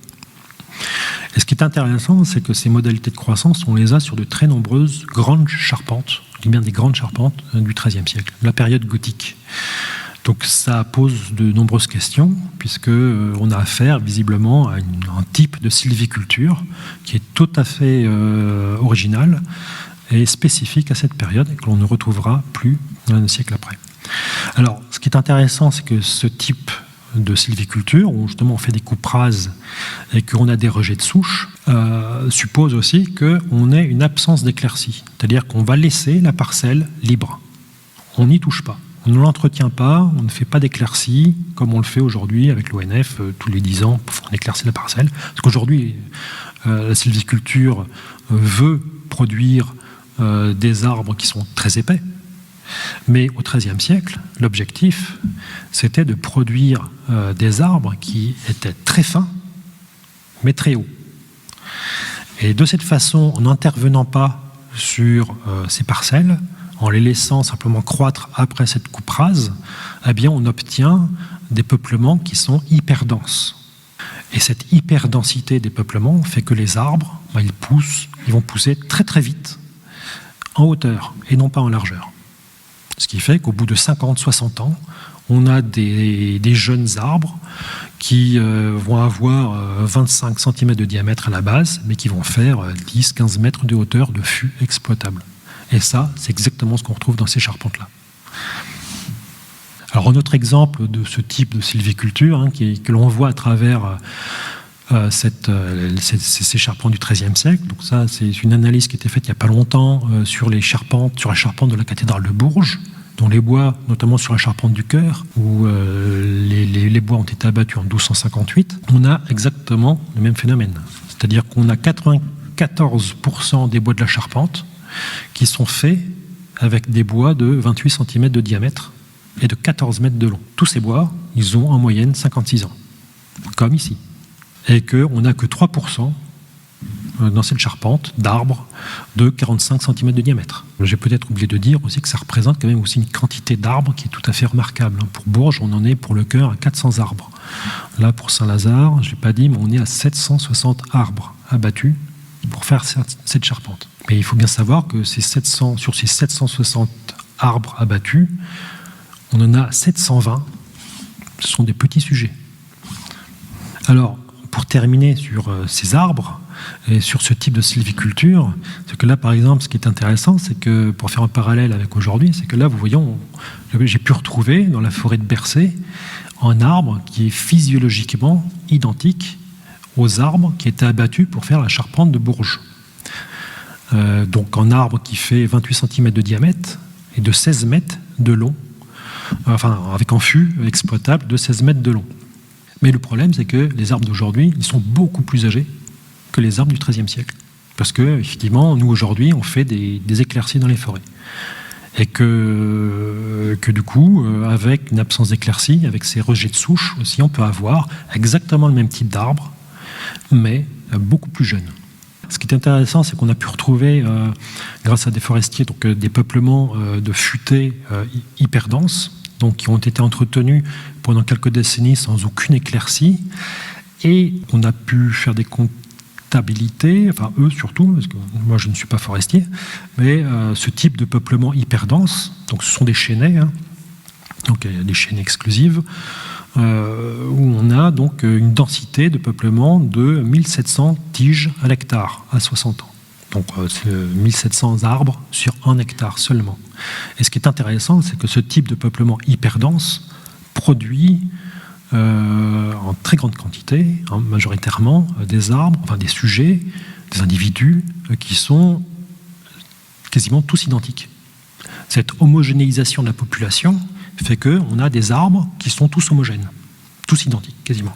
Et ce qui est intéressant, c'est que ces modalités de croissance, on les a sur de très nombreuses grandes charpentes, je dis bien des grandes charpentes du XIIIe siècle, de la période gothique. Donc ça pose de nombreuses questions, puisqu'on a affaire visiblement à un type de sylviculture qui est tout à fait original et spécifique à cette période et que l'on ne retrouvera plus un siècle après. Alors, ce qui est intéressant, c'est que ce type de sylviculture, où justement on fait des coupes rases et qu'on a des rejets de souches, suppose aussi qu'on ait une absence d'éclaircie, c'est-à-dire qu'on va laisser la parcelle libre. On n'y touche pas. On ne l'entretient pas, on ne fait pas d'éclaircie, comme on le fait aujourd'hui avec l'ONF, tous les 10 ans, on éclaircit la parcelle. Parce qu'aujourd'hui, la sylviculture veut produire des arbres qui sont très épais. Mais au XIIIe siècle, l'objectif, c'était de produire des arbres qui étaient très fins, mais très hauts. Et de cette façon, en n'intervenant pas sur ces parcelles, en les laissant simplement croître après cette coupe rase, eh bien on obtient des peuplements qui sont hyper denses. Et cette hyperdensité des peuplements fait que les arbres, ils vont pousser très très vite en hauteur et non pas en largeur. Ce qui fait qu'au bout de 50-60 ans, on a des jeunes arbres qui vont avoir 25 cm de diamètre à la base, mais qui vont faire 10-15 mètres de hauteur de fût exploitable. Et ça, c'est exactement ce qu'on retrouve dans ces charpentes-là. Alors, un autre exemple de ce type de sylviculture, que l'on voit à travers ces charpentes du XIIIe siècle. Donc ça, c'est une analyse qui a été faite il n'y a pas longtemps sur la charpente de la cathédrale de Bourges, dont les bois, notamment sur la charpente du Chœur, où les bois ont été abattus en 1258. On a exactement le même phénomène. C'est-à-dire qu'on a 94% des bois de la charpente qui sont faits avec des bois de 28 cm de diamètre et de 14 mètres de long. Tous ces bois, ils ont en moyenne 56 ans, comme ici. Et qu'on n'a que 3% dans cette charpente d'arbres de 45 cm de diamètre. J'ai peut-être oublié de dire aussi que ça représente quand même aussi une quantité d'arbres qui est tout à fait remarquable. Pour Bourges, on en est pour le Chœur à 400 arbres. Là, pour Saint-Lazare, je ne l'ai pas dit, mais on est à 760 arbres abattus pour faire cette charpente. Mais il faut bien savoir que sur ces 760 arbres abattus, on en a 720, ce sont des petits sujets. Alors, pour terminer sur ces arbres et sur ce type de sylviculture, c'est que là, par exemple, ce qui est intéressant, c'est que, pour faire un parallèle avec aujourd'hui, c'est que là, vous voyez, j'ai pu retrouver dans la forêt de Bercé un arbre qui est physiologiquement identique aux arbres qui étaient abattus pour faire la charpente de Bourges. Donc un arbre qui fait 28 cm de diamètre et de 16 mètres de long, enfin avec un fût exploitable de 16 mètres de long. Mais le problème, c'est que les arbres d'aujourd'hui, ils sont beaucoup plus âgés que les arbres du XIIIe siècle. Parce que, effectivement, nous aujourd'hui, on fait des éclaircies dans les forêts. Et que du coup, avec une absence d'éclaircie, avec ces rejets de souches aussi, on peut avoir exactement le même type d'arbre, mais beaucoup plus jeune. Ce qui est intéressant, c'est qu'on a pu retrouver, grâce à des forestiers, donc, des peuplements de futaies hyper denses, donc, qui ont été entretenus pendant quelques décennies sans aucune éclaircie, et on a pu faire des comptabilités, enfin eux surtout, parce que moi je ne suis pas forestier, mais ce type de peuplement hyper dense, donc ce sont des chênaies, Donc il y a des chaînes exclusives, où on a donc une densité de peuplement de 1700 tiges à l'hectare à 60 ans. Donc c'est 1700 arbres sur 1 hectare seulement. Et ce qui est intéressant, c'est que ce type de peuplement hyper dense produit en très grande quantité, majoritairement, des arbres, enfin des sujets, des individus qui sont quasiment tous identiques. Cette homogénéisation de la population fait qu'on a des arbres qui sont tous homogènes, tous identiques, quasiment.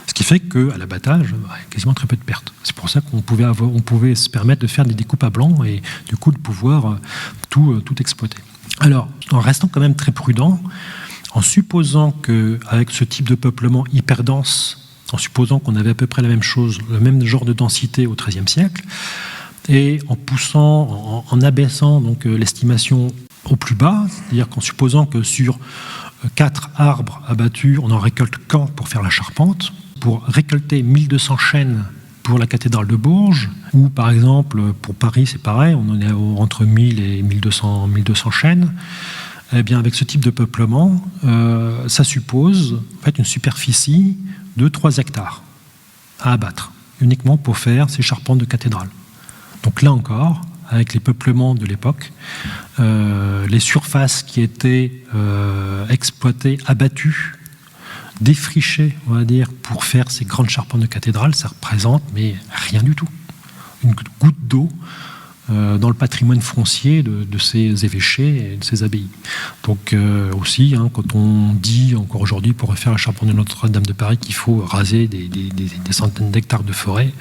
Ce qui fait qu'à l'abattage, il y a quasiment très peu de pertes. C'est pour ça qu'on pouvait se permettre de faire des découpes à blanc et du coup de pouvoir tout exploiter. Alors, en restant quand même très prudent, en supposant qu'avec ce type de peuplement hyper dense, en supposant qu'on avait à peu près la même chose, le même genre de densité au XIIIe siècle, et en abaissant donc l'estimation au plus bas, c'est-à-dire qu'en supposant que sur 4 arbres abattus, on en récolte qu'un pour faire la charpente, pour récolter 1200 chênes pour la cathédrale de Bourges, ou par exemple pour Paris c'est pareil, on en est entre 1000 et 1200 chênes, eh bien avec ce type de peuplement, ça suppose en fait une superficie de 3 hectares à abattre, uniquement pour faire ces charpentes de cathédrale. Donc là encore, avec les peuplements de l'époque, les surfaces qui étaient exploitées, abattues, défrichées, on va dire, pour faire ces grandes charpentes de cathédrale, ça représente, mais rien du tout. Une goutte d'eau dans le patrimoine foncier de ces évêchés et de ces abbayes. Donc aussi, quand on dit encore aujourd'hui pour refaire la charpente de Notre-Dame de Paris qu'il faut raser des centaines d'hectares de forêt,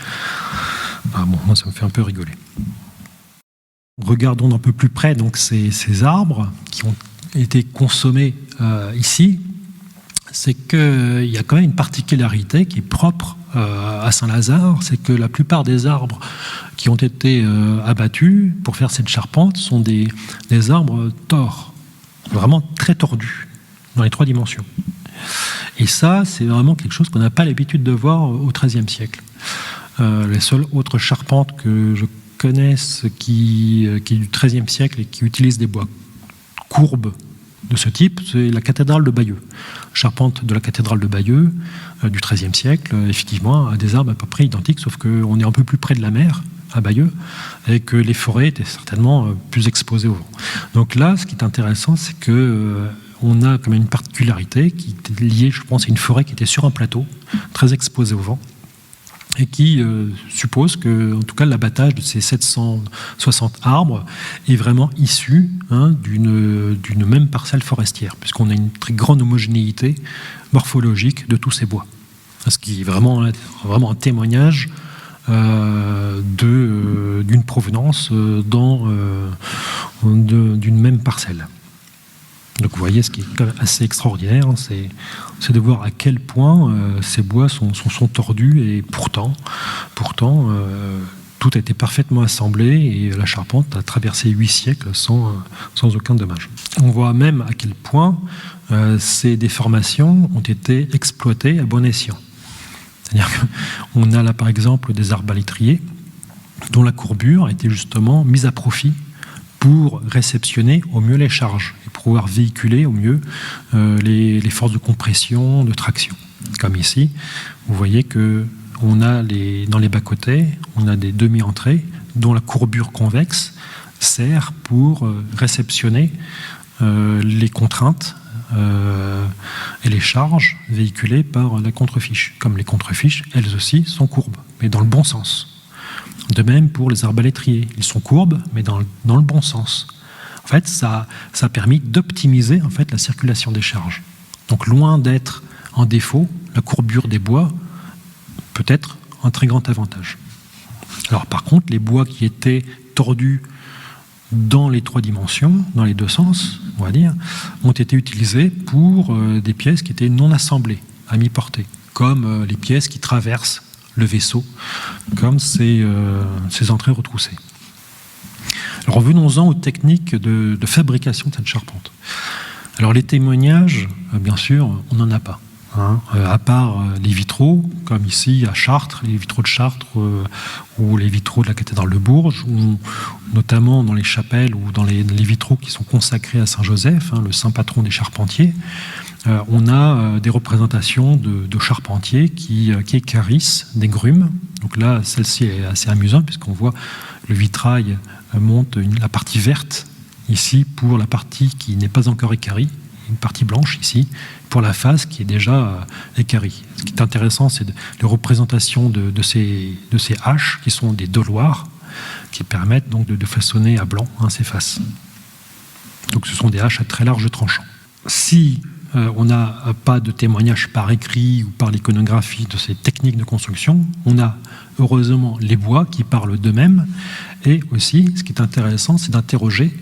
moi ça me fait un peu rigoler. Regardons d'un peu plus près donc ces arbres qui ont été consommés ici. C'est qu'il y a quand même une particularité qui est propre à Saint-Lazare, c'est que la plupart des arbres qui ont été abattus pour faire cette charpente sont des arbres tors, vraiment très tordus, dans les 3 dimensions. Et ça, c'est vraiment quelque chose qu'on n'a pas l'habitude de voir au XIIIe siècle. Les seules autres charpentes que je connaisse qui est du XIIIe siècle et qui utilisent des bois courbes de ce type, c'est la cathédrale de Bayeux. Charpente de la cathédrale de Bayeux du XIIIe siècle, effectivement, a des arbres à peu près identiques, sauf qu'on est un peu plus près de la mer, à Bayeux, et que les forêts étaient certainement plus exposées au vent. Donc là, ce qui est intéressant, c'est qu'on a quand même une particularité qui est liée, je pense, à une forêt qui était sur un plateau, très exposée au vent, et qui suppose que, en tout cas, l'abattage de ces 760 arbres est vraiment issu d'une même parcelle forestière, puisqu'on a une très grande homogénéité morphologique de tous ces bois. Ce qui est vraiment un témoignage d'une provenance d'une même parcelle. Donc vous voyez, ce qui est quand même assez extraordinaire, c'est de voir à quel point ces bois sont tordus, et pourtant tout a été parfaitement assemblé et la charpente a traversé 8 siècles sans aucun dommage. On voit même à quel point ces déformations ont été exploitées à bon escient. C'est-à-dire qu'on a là par exemple des arbalétriers dont la courbure a été justement mise à profit pour réceptionner au mieux les charges et pouvoir véhiculer au mieux les forces de compression, de traction. Comme ici, vous voyez que on a dans les bas-côtés, on a des demi-entrées dont la courbure convexe sert pour réceptionner les contraintes et les charges véhiculées par la contrefiche. Comme les contrefiches, elles aussi sont courbes, mais dans le bon sens. De même pour les arbalétriers, ils sont courbes, mais dans le bon sens. En fait, ça a permis d'optimiser en fait la circulation des charges. Donc, loin d'être en défaut, la courbure des bois peut être un très grand avantage. Alors, par contre, les bois qui étaient tordus dans les 3 dimensions, dans les 2 sens, on va dire, ont été utilisés pour des pièces qui étaient non assemblées, à mi-portée, comme les pièces qui traversent le vaisseau, comme ces entrées retroussées. Alors revenons-en aux techniques de fabrication de cette charpente. Alors les témoignages, bien sûr, on n'en a pas. à part les vitraux, comme ici à Chartres, les vitraux de Chartres ou les vitraux de la cathédrale de Bourges, ou notamment dans les chapelles ou dans les vitraux qui sont consacrés à Saint-Joseph, le saint patron des charpentiers. On a des représentations de charpentiers qui équarrissent des grumes. Donc là, celle-ci est assez amusante puisqu'on voit le vitrail monte la partie verte ici pour la partie qui n'est pas encore équarrie, une partie blanche ici pour la face qui est déjà équarrie. Ce qui est intéressant, c'est les représentations de ces haches qui sont des doloirs qui permettent donc de façonner à blanc ces faces. Donc ce sont des haches à très large tranchant. Si on n'a pas de témoignage par écrit ou par l'iconographie de ces techniques de construction, on a heureusement les bois qui parlent d'eux-mêmes, et aussi ce qui est intéressant, c'est d'interroger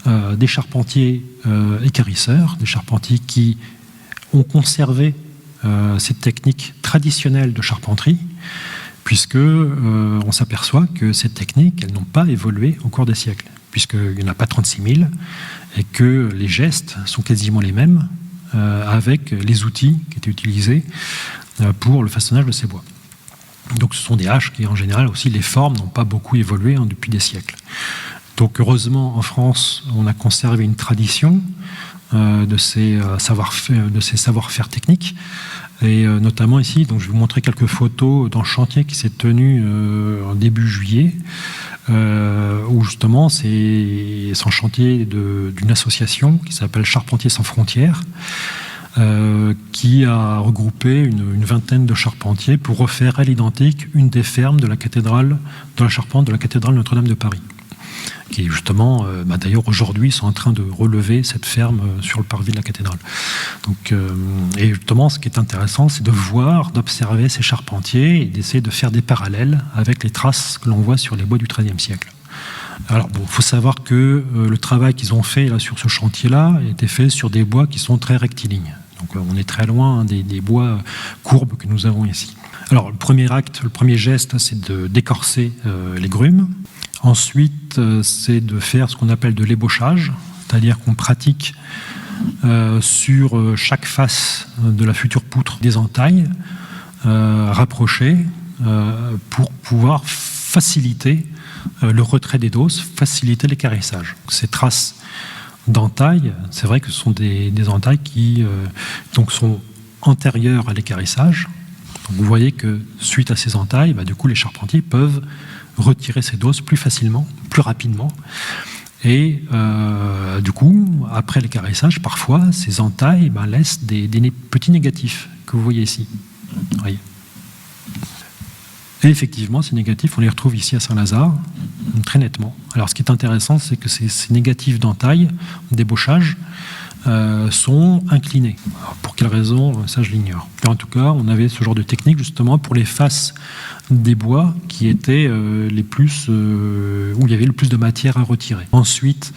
des charpentiers équarrisseurs, des charpentiers qui ont conservé ces techniques traditionnelles de charpenterie, puisque on s'aperçoit que ces techniques, elles n'ont pas évolué au cours des siècles, puisqu'il n'y en a pas 36 000, et que les gestes sont quasiment les mêmes, avec les outils qui étaient utilisés pour le façonnage de ces bois. Donc ce sont des haches qui, en général, aussi, les formes n'ont pas beaucoup évolué depuis des siècles. Donc heureusement, en France, on a conservé une tradition de ces savoir-faire techniques. Et notamment ici, donc je vais vous montrer quelques photos d'un chantier qui s'est tenu en début juillet, où justement c'est un chantier d'une association qui s'appelle Charpentiers sans frontières, qui a regroupé une vingtaine de charpentiers pour refaire à l'identique une des fermes de la cathédrale, de la charpente de la cathédrale Notre-Dame de Paris, qui justement, d'ailleurs aujourd'hui, sont en train de relever cette ferme sur le parvis de la cathédrale. Donc, et justement, ce qui est intéressant, c'est de voir, d'observer ces charpentiers et d'essayer de faire des parallèles avec les traces que l'on voit sur les bois du XIIIe siècle. Alors, il faut savoir que le travail qu'ils ont fait là, sur ce chantier-là a été fait sur des bois qui sont très rectilignes. Donc, on est très loin des bois courbes que nous avons ici. Alors, le premier acte, le premier geste, c'est d'écorcer les grumes. Ensuite, c'est de faire ce qu'on appelle de l'ébauchage, c'est-à-dire qu'on pratique sur chaque face de la future poutre des entailles rapprochées pour pouvoir faciliter le retrait des doses, faciliter l'équarrissage. Ces traces d'entailles, c'est vrai que ce sont des entailles qui donc sont antérieures à l'équarrissage. Donc vous voyez que suite à ces entailles, du coup les charpentiers peuvent retirer ces doses plus facilement, plus rapidement. Et du coup, après l'équarrissage, parfois, ces entailles laissent des petits négatifs que vous voyez ici. Voyez. Et effectivement, ces négatifs, on les retrouve ici à Saint-Lazare, très nettement. Alors, ce qui est intéressant, c'est que ces négatifs d'entaille, d'ébauchage, sont inclinés. Alors, pour quelle raison, ça je l'ignore. En tout cas, on avait ce genre de technique justement pour les faces des bois qui étaient les plus où il y avait le plus de matière à retirer. Ensuite,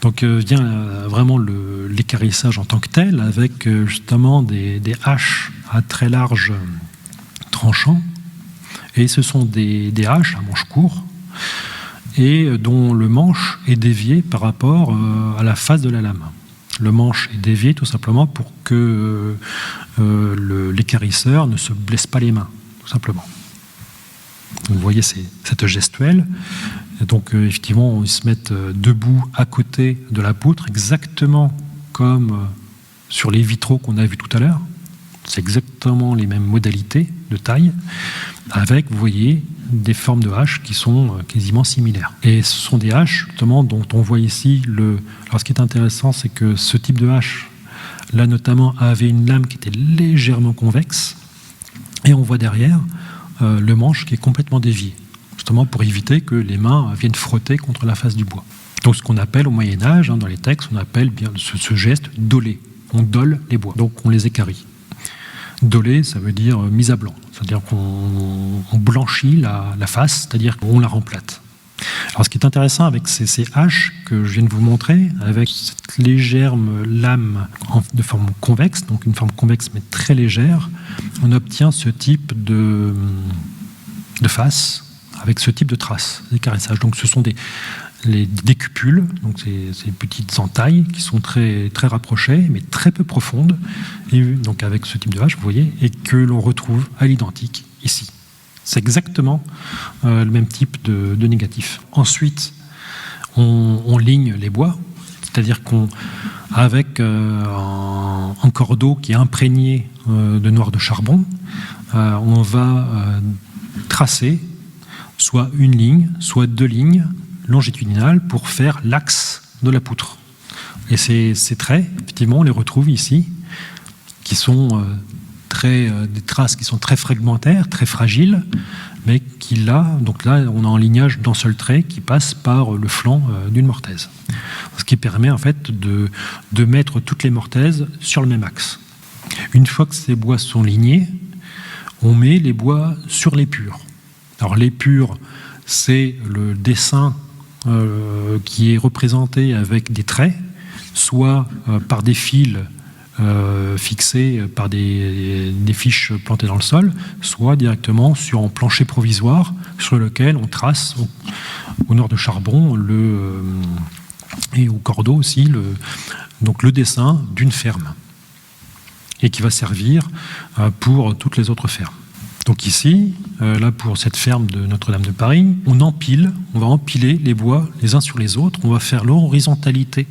donc vient vraiment l'équarrissage en tant que tel, avec justement des haches à très large tranchant, et ce sont des haches à manche court et dont le manche est dévié par rapport à la face de la lame. Le manche est dévié tout simplement pour que l'équarrisseur ne se blesse pas les mains, tout simplement. Donc, vous voyez cette gestuelle. Et donc effectivement, ils se mettent debout à côté de la poutre, exactement comme sur les vitraux qu'on a vus tout à l'heure. C'est exactement les mêmes modalités de taille, avec, vous voyez, des formes de haches qui sont quasiment similaires. Et ce sont des haches, justement, dont on voit ici Alors, ce qui est intéressant, c'est que ce type de hache, là notamment, avait une lame qui était légèrement convexe, et on voit derrière le manche qui est complètement dévié, justement pour éviter que les mains viennent frotter contre la face du bois. Donc, ce qu'on appelle au Moyen-Âge, dans les textes, on appelle bien ce geste doler. On dole les bois, donc on les équarrit. Doler, ça veut dire mise à blanc, c'est-à-dire qu'on blanchit la face, c'est-à-dire qu'on la rend plate. Alors ce qui est intéressant avec ces haches que je viens de vous montrer, avec cette légère lame de forme convexe, donc une forme convexe mais très légère, on obtient ce type de face avec ce type de traces d'équarrissage. Donc ce sont les décupules, donc ces petites entailles qui sont très, très rapprochées, mais très peu profondes, et donc avec ce type de hache, vous voyez, et que l'on retrouve à l'identique ici. C'est exactement le même type de négatif. Ensuite, on ligne les bois, c'est-à-dire qu'avec un cordeau qui est imprégné de noir de charbon, on va tracer soit une ligne, soit 2 lignes longitudinales pour faire l'axe de la poutre. Et ces traits, effectivement, on les retrouve ici, qui sont des traces qui sont très fragmentaires, très fragiles, mais donc là, on a un lignage d'un seul trait qui passe par le flanc d'une mortaise. Ce qui permet en fait de mettre toutes les mortaises sur le même axe. Une fois que ces bois sont lignés, on met les bois sur l'épure. Alors l'épure, c'est le dessin qui est représenté avec des traits, soit par des fils fixés par des fiches plantées dans le sol, soit directement sur un plancher provisoire sur lequel on trace au nord de charbon et au cordeau aussi le dessin d'une ferme et qui va servir pour toutes les autres fermes. Donc ici, là pour cette ferme de Notre-Dame de Paris, on va empiler les bois les uns sur les autres, on va faire l'horizontalité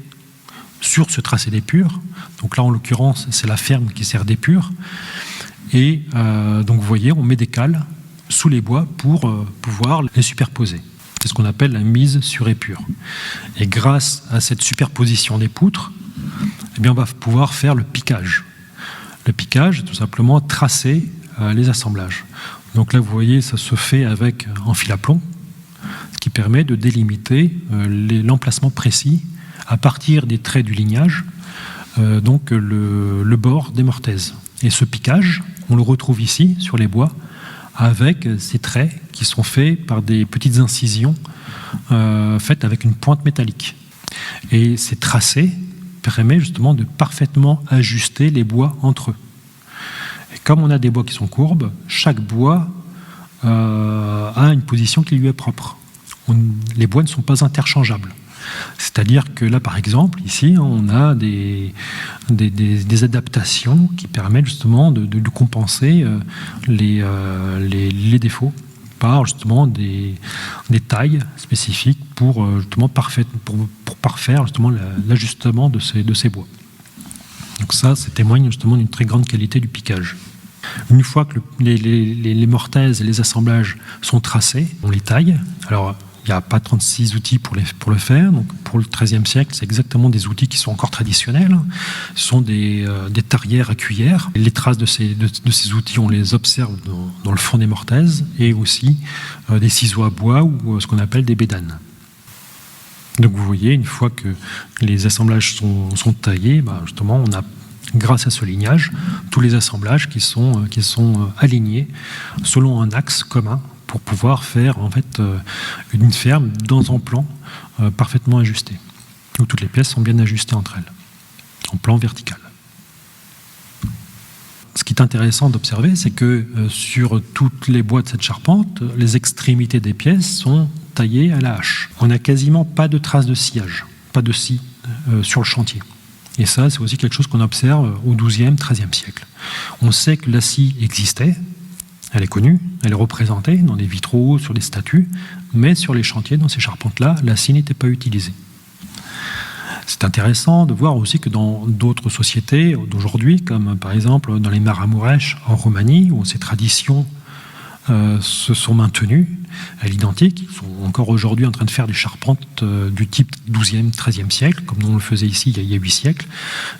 sur ce tracé d'épure. Donc là, en l'occurrence, c'est la ferme qui sert d'épure. Et donc vous voyez, on met des cales sous les bois pour pouvoir les superposer. C'est ce qu'on appelle la mise sur épure. Et grâce à cette superposition des poutres, eh bien, on va pouvoir faire le piquage. Le piquage, tout simplement tracer les assemblages. Donc là, vous voyez, ça se fait avec un fil à plomb, ce qui permet de délimiter l'emplacement précis à partir des traits du lignage, donc le bord des mortaises. Et ce piquage, on le retrouve ici, sur les bois, avec ces traits qui sont faits par des petites incisions faites avec une pointe métallique. Et ces tracés permettent justement de parfaitement ajuster les bois entre eux. Et comme on a des bois qui sont courbes, chaque bois a une position qui lui est propre. Les bois ne sont pas interchangeables. C'est-à-dire que là, par exemple, ici, on a des adaptations qui permettent justement de compenser les défauts par justement des tailles spécifiques pour justement parfaire justement l'ajustement de ces bois. Donc ça témoigne justement d'une très grande qualité du piquage. Une fois que les mortaises et les assemblages sont tracés, on les taille. Alors, il n'y a pas 36 outils pour le faire. Donc pour le XIIIe siècle, c'est exactement des outils qui sont encore traditionnels. Ce sont des tarières à cuillère. Les traces de ces outils, on les observe dans le fond des mortaises, et aussi des ciseaux à bois ou ce qu'on appelle des bédanes. Donc vous voyez, une fois que les assemblages sont taillés, justement, on a, grâce à ce lignage, tous les assemblages qui sont alignés selon un axe commun, pour pouvoir faire en fait une ferme dans un plan parfaitement ajusté, où toutes les pièces sont bien ajustées entre elles, en plan vertical. Ce qui est intéressant d'observer, c'est que sur toutes les bois de cette charpente, les extrémités des pièces sont taillées à la hache. On n'a quasiment pas de traces de sciage, pas de scie sur le chantier. Et ça, c'est aussi quelque chose qu'on observe au XIIe, XIIIe siècle. On sait que la scie existait. Elle est connue, elle est représentée dans des vitraux, sur des statues, mais sur les chantiers, dans ces charpentes-là, la scie n'était pas utilisée. C'est intéressant de voir aussi que dans d'autres sociétés d'aujourd'hui, comme par exemple dans les Maramuresh en Roumanie, où ces traditions se sont maintenues à l'identique, ils sont encore aujourd'hui en train de faire des charpentes du type XIIe, XIIIe siècle, comme on le faisait ici il y a 8 siècles.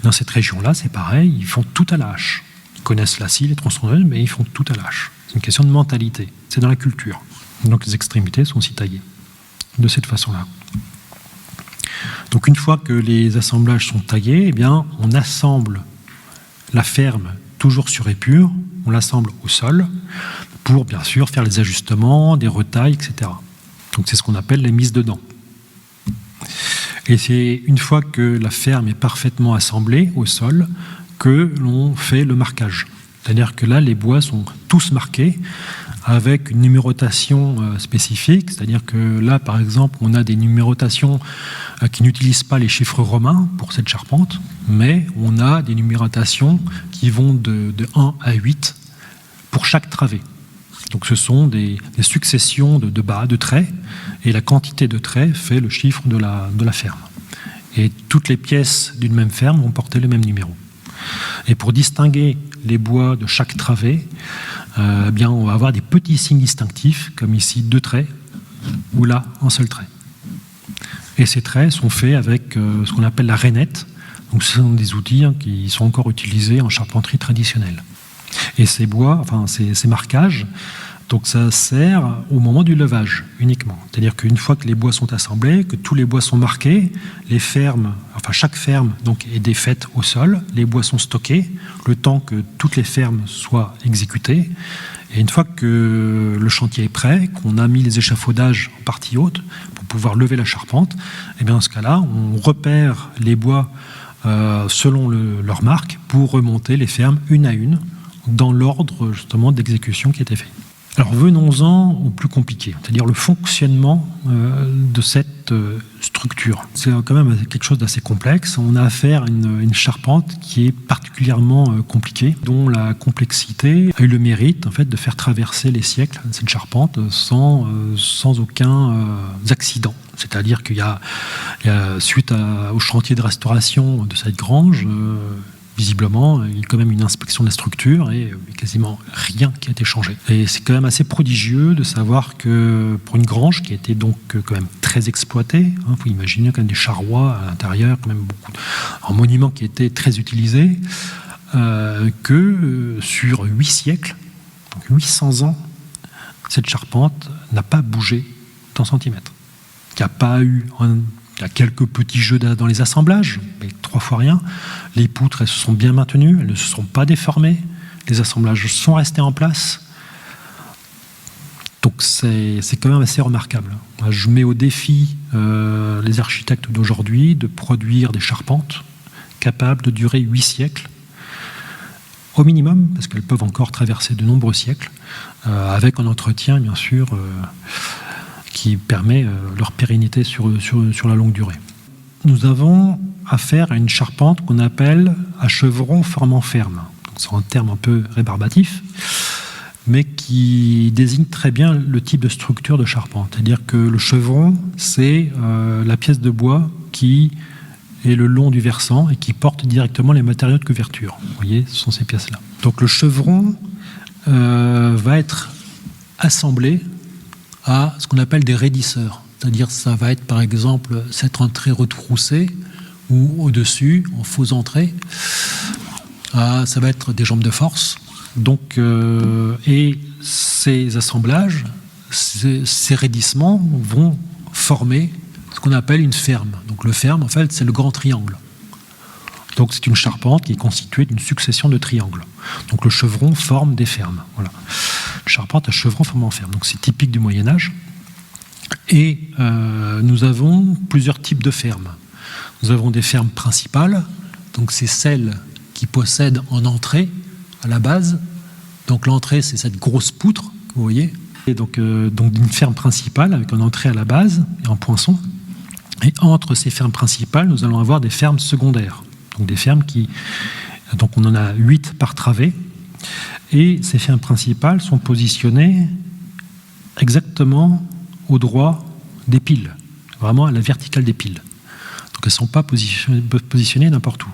Dans cette région-là, c'est pareil, ils font tout à la hache. Ils connaissent la scie, les tronçonneuses, mais ils font tout à la hache. C'est une question de mentalité, c'est dans la culture. Donc les extrémités sont aussi taillées de cette façon-là. Donc une fois que les assemblages sont taillés, eh bien, on assemble la ferme toujours sur épure, on l'assemble au sol pour bien sûr faire les ajustements, des retailles, etc. Donc c'est ce qu'on appelle les mises dedans. Et c'est une fois que la ferme est parfaitement assemblée au sol que l'on fait le marquage. C'est-à-dire que là, les bois sont tous marqués avec une numérotation spécifique, c'est-à-dire que là, par exemple, on a des numérotations qui n'utilisent pas les chiffres romains pour cette charpente, mais on a des numérotations qui vont de 1 à 8 pour chaque travée. Donc ce sont des successions de traits, et la quantité de traits fait le chiffre de la ferme. Et toutes les pièces d'une même ferme vont porter le même numéro. Et pour distinguer les bois de chaque travée, bien, on va avoir des petits signes distinctifs, comme ici 2 traits, ou là un seul trait. Et ces traits sont faits avec ce qu'on appelle la rainette. Donc ce sont des outils qui sont encore utilisés en charpenterie traditionnelle. Et ces bois, enfin ces marquages, donc ça sert au moment du levage uniquement. C'est-à-dire qu'une fois que les bois sont assemblés, que tous les bois sont marqués, les fermes, enfin chaque ferme donc est défaite au sol, les bois sont stockés, le temps que toutes les fermes soient exécutées. Et une fois que le chantier est prêt, qu'on a mis les échafaudages en partie haute pour pouvoir lever la charpente, et bien dans ce cas-là, on repère les bois selon leur marque pour remonter les fermes une à une dans l'ordre justement d'exécution qui était fait. Alors venons-en au plus compliqué, c'est-à-dire le fonctionnement de cette structure. C'est quand même quelque chose d'assez complexe. On a affaire à une charpente qui est particulièrement compliquée, dont la complexité a eu le mérite en fait, de faire traverser les siècles cette charpente sans aucun accident. C'est-à-dire qu'il y a suite au chantier de restauration de cette grange, visiblement, il y a quand même une inspection de la structure et quasiment rien qui a été changé. Et c'est quand même assez prodigieux de savoir que pour une grange qui a été donc quand même très exploitée, faut imaginer quand même des charrois à l'intérieur, quand même beaucoup, un monument qui était très utilisé, que sur 8 siècles, donc 800 ans, cette charpente n'a pas bougé d'un centimètre. Il n'y a pas eu il y a quelques petits jeux dans les assemblages, mais 3 fois rien. Les poutres, elles se sont bien maintenues, elles ne se sont pas déformées. Les assemblages sont restés en place. Donc c'est quand même assez remarquable. Je mets au défi les architectes d'aujourd'hui de produire des charpentes capables de durer 8 siècles, au minimum, parce qu'elles peuvent encore traverser de nombreux siècles, avec un entretien, bien sûr, qui permet leur pérennité sur la longue durée. Nous avons affaire à une charpente qu'on appelle à chevron formant ferme. C'est un terme un peu rébarbatif, mais qui désigne très bien le type de structure de charpente. C'est-à-dire que le chevron, c'est la pièce de bois qui est le long du versant et qui porte directement les matériaux de couverture. Vous voyez, ce sont ces pièces-là. Donc le chevron va être assemblé à ce qu'on appelle des raidisseurs. C'est-à-dire ça va être par exemple cette entrée retroussée ou au-dessus, en faux entrée. Ça va être des jambes de force. Donc, et ces assemblages, ces raidissements vont former ce qu'on appelle une ferme. Donc le ferme, en fait, c'est le grand triangle. Donc c'est une charpente qui est constituée d'une succession de triangles. Donc le chevron forme des fermes. Voilà. Charpente à chevron formant ferme. Donc c'est typique du Moyen-Âge. Et nous avons plusieurs types de fermes. Nous avons des fermes principales, donc c'est celles qui possèdent en entrée à la base. Donc l'entrée, c'est cette grosse poutre que vous voyez. Et donc une ferme principale avec une entrée à la base et en poinçon. Et entre ces fermes principales, nous allons avoir des fermes secondaires. Donc des fermes donc on en a 8 par travée. Et ces fermes principales sont positionnées exactement au droit des piles, vraiment à la verticale des piles. Donc elles ne sont pas positionnées n'importe où.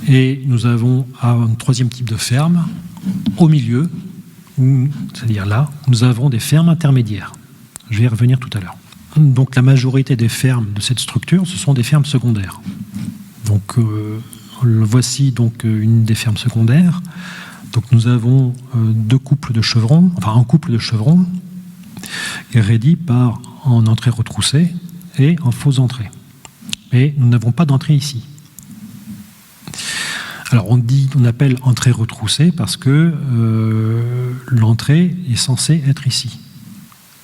Et nous avons un troisième type de ferme au milieu, c'est-à-dire là, nous avons des fermes intermédiaires. Je vais y revenir tout à l'heure. Donc la majorité des fermes de cette structure, ce sont des fermes secondaires. Donc voici donc une des fermes secondaires. Donc nous avons un couple de chevrons raidis par en entrée retroussée et en fausse entrée. Et nous n'avons pas d'entrée ici. Alors on appelle entrée retroussée parce que l'entrée est censée être ici.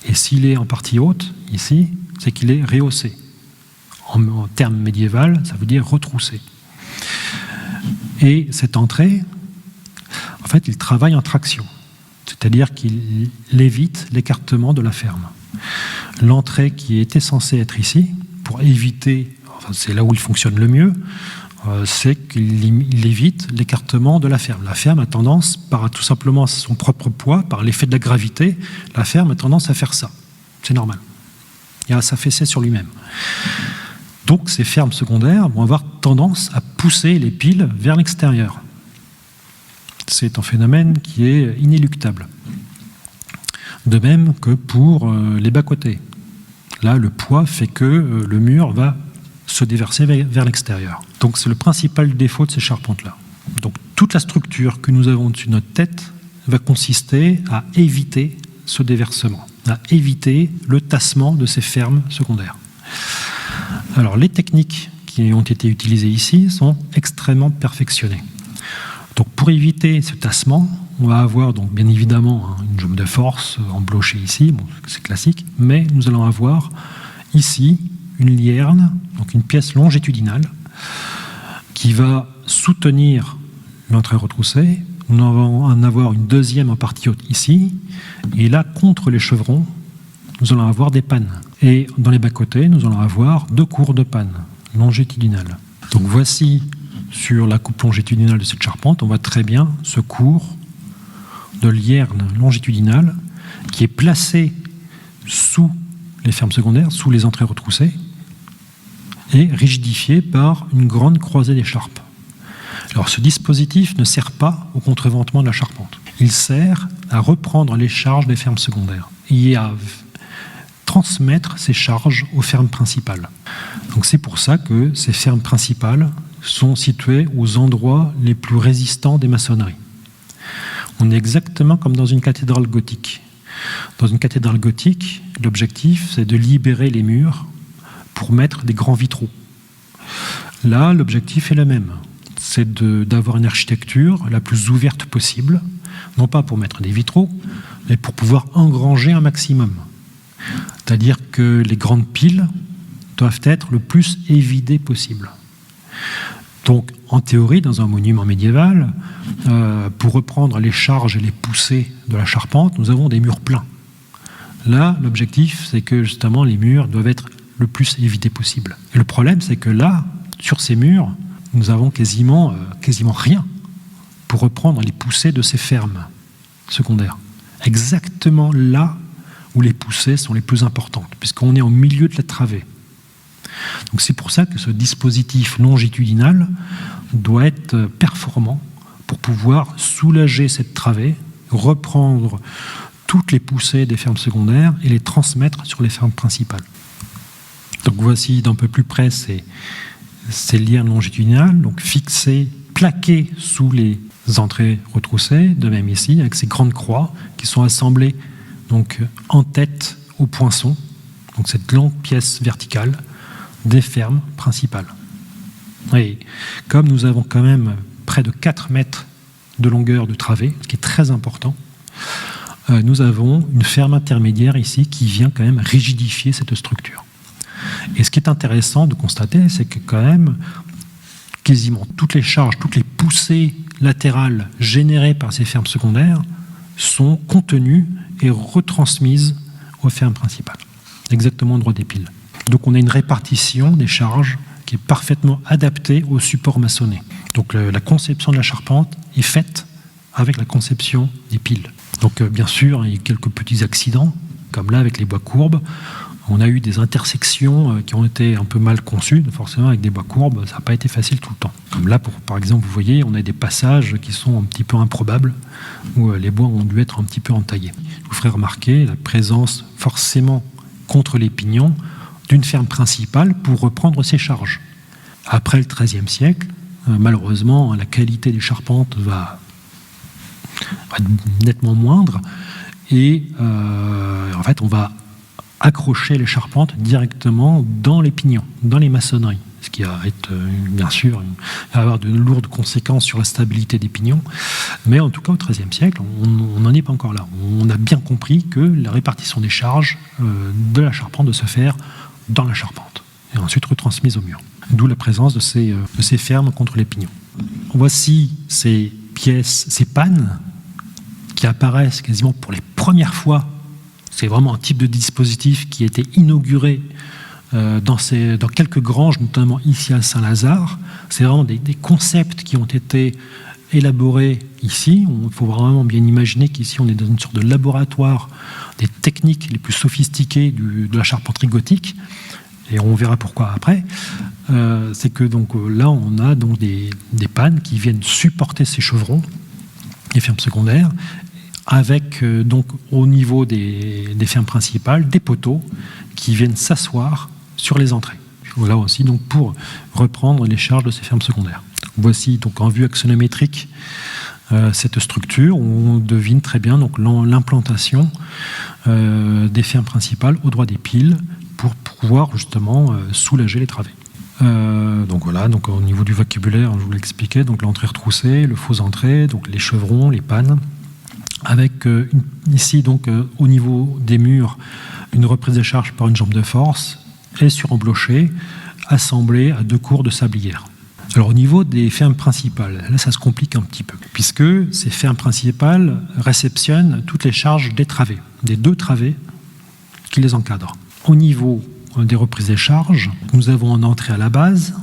Et s'il est en partie haute, ici, c'est qu'il est rehaussé. En termes médiéval, ça veut dire retroussé. Et cette entrée, en fait, il travaille en traction. c'est-à-dire qu'il évite l'écartement de la ferme. L'entrée qui était censée être ici, pour éviter, enfin c'est là où il fonctionne le mieux, c'est qu'il évite l'écartement de la ferme. La ferme a tendance, par tout simplement son propre poids, par l'effet de la gravité, la ferme a tendance à faire ça. C'est normal. Il a s'affaisser sur lui-même. Donc ces fermes secondaires vont avoir tendance à pousser les piles vers l'extérieur. C'est un phénomène qui est inéluctable. De même que pour les bas-côtés. Là, le poids fait que le mur va se déverser vers l'extérieur. Donc c'est le principal défaut de ces charpentes-là. Donc toute la structure que nous avons au-dessus de notre tête va consister à éviter ce déversement, à éviter le tassement de ces fermes secondaires. Alors les techniques qui ont été utilisées ici sont extrêmement perfectionnées. Donc pour éviter ce tassement, on va avoir donc bien évidemment une jambe de force emblochée ici, bon, c'est classique, mais nous allons avoir ici une lierne, donc une pièce longitudinale, qui va soutenir l'entrée retroussée. Nous allons en avoir une deuxième en partie haute ici, et là, contre les chevrons, nous allons avoir des pannes. Et dans les bas-côtés, nous allons avoir 2 cours de pannes longitudinales. Donc voici, sur la coupe longitudinale de cette charpente, on voit très bien ce cours de lierne longitudinale qui est placé sous les fermes secondaires, sous les entrées retroussées, et rigidifié par une grande croisée d'écharpe. Alors ce dispositif ne sert pas au contreventement de la charpente. Il sert à reprendre les charges des fermes secondaires et à transmettre ces charges aux fermes principales. Donc c'est pour ça que ces fermes principales sont situées aux endroits les plus résistants des maçonneries. On est exactement comme dans une cathédrale gothique. Dans une cathédrale gothique, l'objectif, c'est de libérer les murs pour mettre des grands vitraux. Là, l'objectif est le même. C'est d'avoir une architecture la plus ouverte possible, non pas pour mettre des vitraux, mais pour pouvoir engranger un maximum. C'est-à-dire que les grandes piles doivent être le plus évidées possible. Donc, en théorie, dans un monument médiéval, pour reprendre les charges et les poussées de la charpente, nous avons des murs pleins. Là, l'objectif, c'est que justement, les murs doivent être le plus évidés possible. Et le problème, c'est que là, sur ces murs, nous avons quasiment rien pour reprendre les poussées de ces fermes secondaires. Exactement là où les poussées sont les plus importantes, puisqu'on est au milieu de la travée. Donc c'est pour ça que ce dispositif longitudinal doit être performant pour pouvoir soulager cette travée, reprendre toutes les poussées des fermes secondaires et les transmettre sur les fermes principales. Donc voici d'un peu plus près ces liens longitudinales, donc fixés, plaqués sous les entrées retroussées, de même ici, avec ces grandes croix qui sont assemblées donc, en tête au poinçon, donc cette longue pièce verticale des fermes principales. Et comme nous avons quand même près de 4 mètres de longueur de travée, ce qui est très important, nous avons une ferme intermédiaire ici qui vient quand même rigidifier cette structure. Et ce qui est intéressant de constater, c'est que quand même, quasiment toutes les charges, toutes les poussées latérales générées par ces fermes secondaires sont contenues et retransmises aux fermes principales, exactement au endroit des piles. Donc on a une répartition des charges qui est parfaitement adaptée au support maçonné. Donc la conception de la charpente est faite avec la conception des piles. Donc bien sûr, il y a quelques petits accidents, comme là avec les bois courbes. On a eu des intersections qui ont été un peu mal conçues, forcément avec des bois courbes, ça n'a pas été facile tout le temps. Comme là, par exemple, vous voyez, on a des passages qui sont un petit peu improbables, où les bois ont dû être un petit peu entaillés. Je vous ferai remarquer la présence forcément contre les pignons d'une ferme principale pour reprendre ses charges. Après le XIIIe siècle, malheureusement, la qualité des charpentes va être nettement moindre, et en fait, on va accrocher les charpentes directement dans les pignons, dans les maçonneries, ce qui va être, bien sûr, va avoir de lourdes conséquences sur la stabilité des pignons. Mais en tout cas, au XIIIe siècle, on n'en est pas encore là. On a bien compris que la répartition des charges de la charpente doit se faire dans la charpente, et ensuite retransmise au mur. D'où la présence de ces fermes contre les pignons. Voici ces pièces, ces pannes, qui apparaissent quasiment pour les premières fois. C'est vraiment un type de dispositif qui a été inauguré dans quelques granges, notamment ici à Saint-Lazare. C'est vraiment des concepts qui ont été élaborés ici. Il faut vraiment bien imaginer qu'ici on est dans une sorte de laboratoire des techniques les plus sophistiquées de la charpenterie gothique. Et on verra pourquoi après. C'est que donc, là, on a donc des pannes qui viennent supporter ces chevrons, les fermes secondaires, avec donc au niveau des fermes principales, des poteaux qui viennent s'asseoir sur les entrées. Voilà aussi donc pour reprendre les charges de ces fermes secondaires. Voici donc en vue axonométrique cette structure où on devine très bien donc l'implantation des fermes principales au droit des piles pour pouvoir justement soulager les travées. Donc voilà, donc au niveau du vocabulaire, je vous l'expliquais, donc l'entrée retroussée, le faux entrée, donc les chevrons, les pannes, avec ici donc au niveau des murs une reprise de charge par une jambe de force et suremblochée, assemblée à 2 cours de sablière. Alors au niveau des fermes principales, là ça se complique un petit peu, puisque ces fermes principales réceptionnent toutes les charges des travées, des 2 travées qui les encadrent. Au niveau des reprises des charges, nous avons une entrée à la base,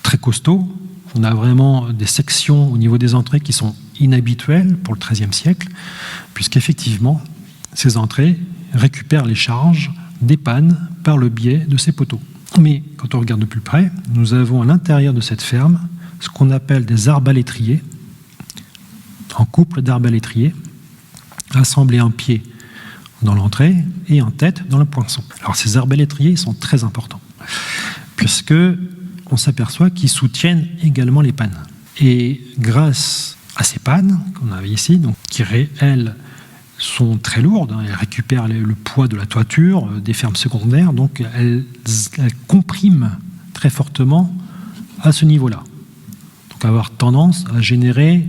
très costaud. On a vraiment des sections au niveau des entrées qui sont inhabituelles pour le XIIIe siècle, puisqu'effectivement, ces entrées récupèrent les charges des pannes par le biais de ces poteaux. Mais quand on regarde de plus près, nous avons à l'intérieur de cette ferme ce qu'on appelle des arbalétriers, en couple d'arbalétriers, assemblés en pied dans l'entrée et en tête dans le poinçon. Alors ces arbalétriers sont très importants, puisque on s'aperçoit qu'ils soutiennent également les pannes. Et grâce à ces pannes qu'on a ici, donc, qui elles sont très lourdes, elles récupèrent le poids de la toiture des fermes secondaires, donc elles compriment très fortement à ce niveau-là. Donc avoir tendance à générer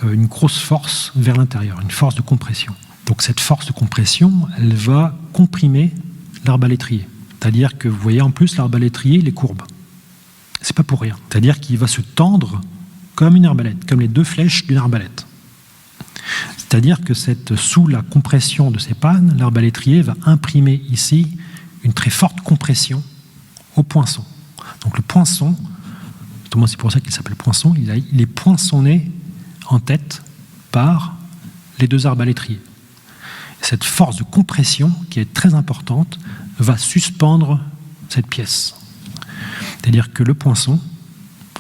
une grosse force vers l'intérieur, une force de compression. Donc cette force de compression, elle va comprimer l'arbalétrier. C'est-à-dire que vous voyez en plus l'arbalétrier, il est courbe. C'est pas pour rien. C'est-à-dire qu'il va se tendre comme une arbalète, comme les 2 flèches d'une arbalète. C'est-à-dire que sous la compression de ces pannes, l'arbalétrier va imprimer ici une très forte compression au poinçon. Donc le poinçon, justement c'est pour ça qu'il s'appelle poinçon, il est poinçonné en tête par les 2 arbalétriers. Cette force de compression, qui est très importante, va suspendre cette pièce. C'est-à-dire que le poinçon,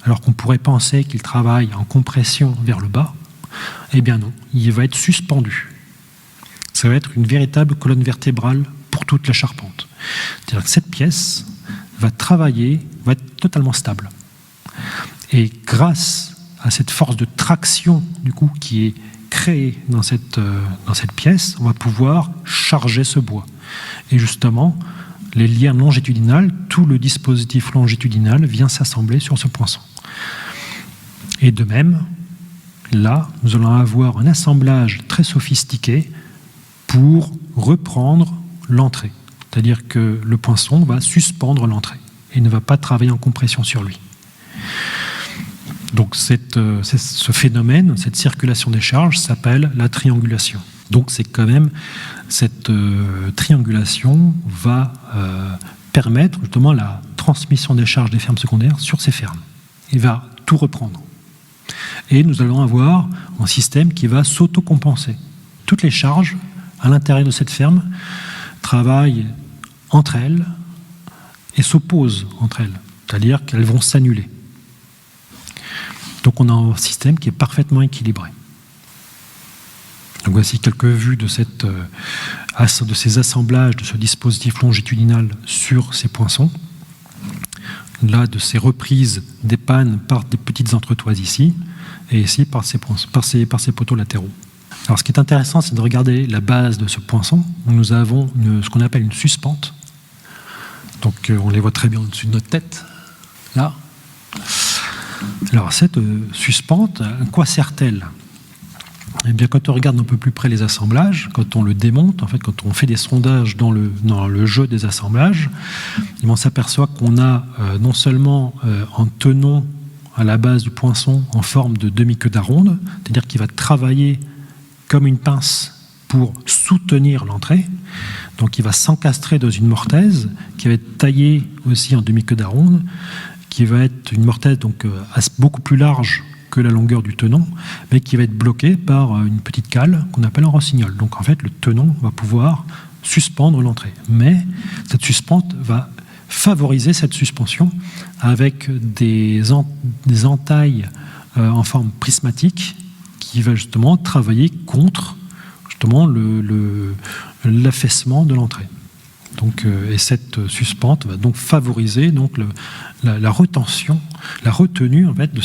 alors qu'on pourrait penser qu'il travaille en compression vers le bas, eh bien non, il va être suspendu. Ça va être une véritable colonne vertébrale pour toute la charpente. C'est-à-dire que cette pièce va travailler, va être totalement stable. Et grâce à cette force de traction, du coup, qui est créée dans cette pièce, on va pouvoir charger ce bois. Et justement, les liens longitudinales, tout le dispositif longitudinal vient s'assembler sur ce poinçon. Et de même, là, nous allons avoir un assemblage très sophistiqué pour reprendre l'entrée. C'est-à-dire que le poinçon va suspendre l'entrée et ne va pas travailler en compression sur lui. Donc ce phénomène, cette circulation des charges s'appelle la triangulation. Donc c'est quand même cette triangulation va permettre justement la transmission des charges des fermes secondaires sur ces fermes. Il va tout reprendre. Et nous allons avoir un système qui va s'auto-compenser. Toutes les charges à l'intérieur de cette ferme travaillent entre elles et s'opposent entre elles, c'est-à-dire qu'elles vont s'annuler. Donc on a un système qui est parfaitement équilibré. Donc voici quelques vues de ces assemblages, de ce dispositif longitudinal sur ces poinçons. Là, de ces reprises des pannes par des petites entretoises ici, et ici par ces poteaux latéraux. Alors ce qui est intéressant, c'est de regarder la base de ce poinçon, où nous avons ce qu'on appelle une suspente. Donc on les voit très bien au-dessus de notre tête, là. Alors cette suspente, à quoi sert-elle ? Eh bien, quand on regarde un peu plus près les assemblages, quand on le démonte, en fait, quand on fait des sondages dans le jeu des assemblages, on s'aperçoit qu'on a non seulement un tenon à la base du poinçon en forme de demi-queue d'aronde, c'est-à-dire qu'il va travailler comme une pince pour soutenir l'entrée. Donc il va s'encastrer dans une mortaise qui va être taillée aussi en demi-queue d'aronde, qui va être une mortaise donc beaucoup plus large que la longueur du tenon, mais qui va être bloquée par une petite cale qu'on appelle un rossignol. Donc en fait, le tenon va pouvoir suspendre l'entrée. Mais cette suspente va favoriser cette suspension avec des entailles en forme prismatique qui va justement travailler contre justement l'affaissement de l'entrée. Donc, et cette suspente va donc favoriser donc la retention, la retenue en fait de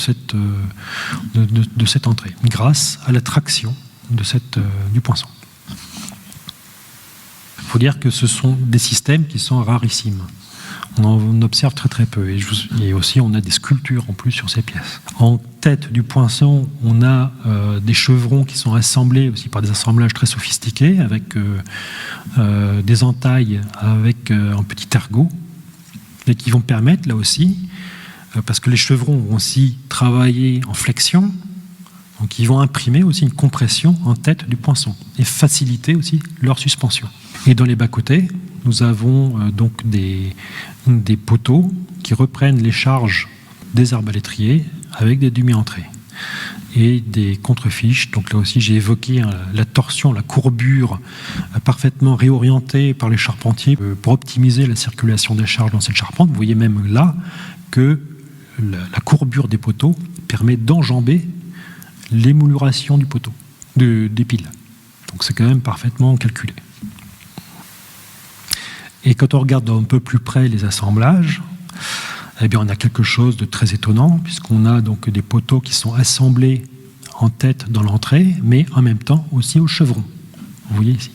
cette entrée, grâce à la traction du poinçon. Il faut dire que ce sont des systèmes qui sont rarissimes. On en observe très très peu. Et aussi, on a des sculptures en plus sur ces pièces. En tête du poinçon, on a des chevrons qui sont assemblés aussi par des assemblages très sophistiqués, avec des entailles avec un petit ergot, et qui vont permettre, là aussi, parce que les chevrons vont aussi travailler en flexion, donc ils vont imprimer aussi une compression en tête du poinçon, et faciliter aussi leur suspension. Et dans les bas-côtés, nous avons donc des poteaux qui reprennent les charges des arbalétriers avec des demi-entrées et des contrefiches. Donc là aussi, j'ai évoqué la torsion, la courbure parfaitement réorientée par les charpentiers pour optimiser la circulation des charges dans cette charpente. Vous voyez même là que la courbure des poteaux permet d'enjamber l'émouluration du poteau, des piles. Donc c'est quand même parfaitement calculé. Et quand on regarde d'un peu plus près les assemblages, eh bien on a quelque chose de très étonnant, puisqu'on a donc des poteaux qui sont assemblés en tête dans l'entrée, mais en même temps aussi au chevron. Vous voyez ici.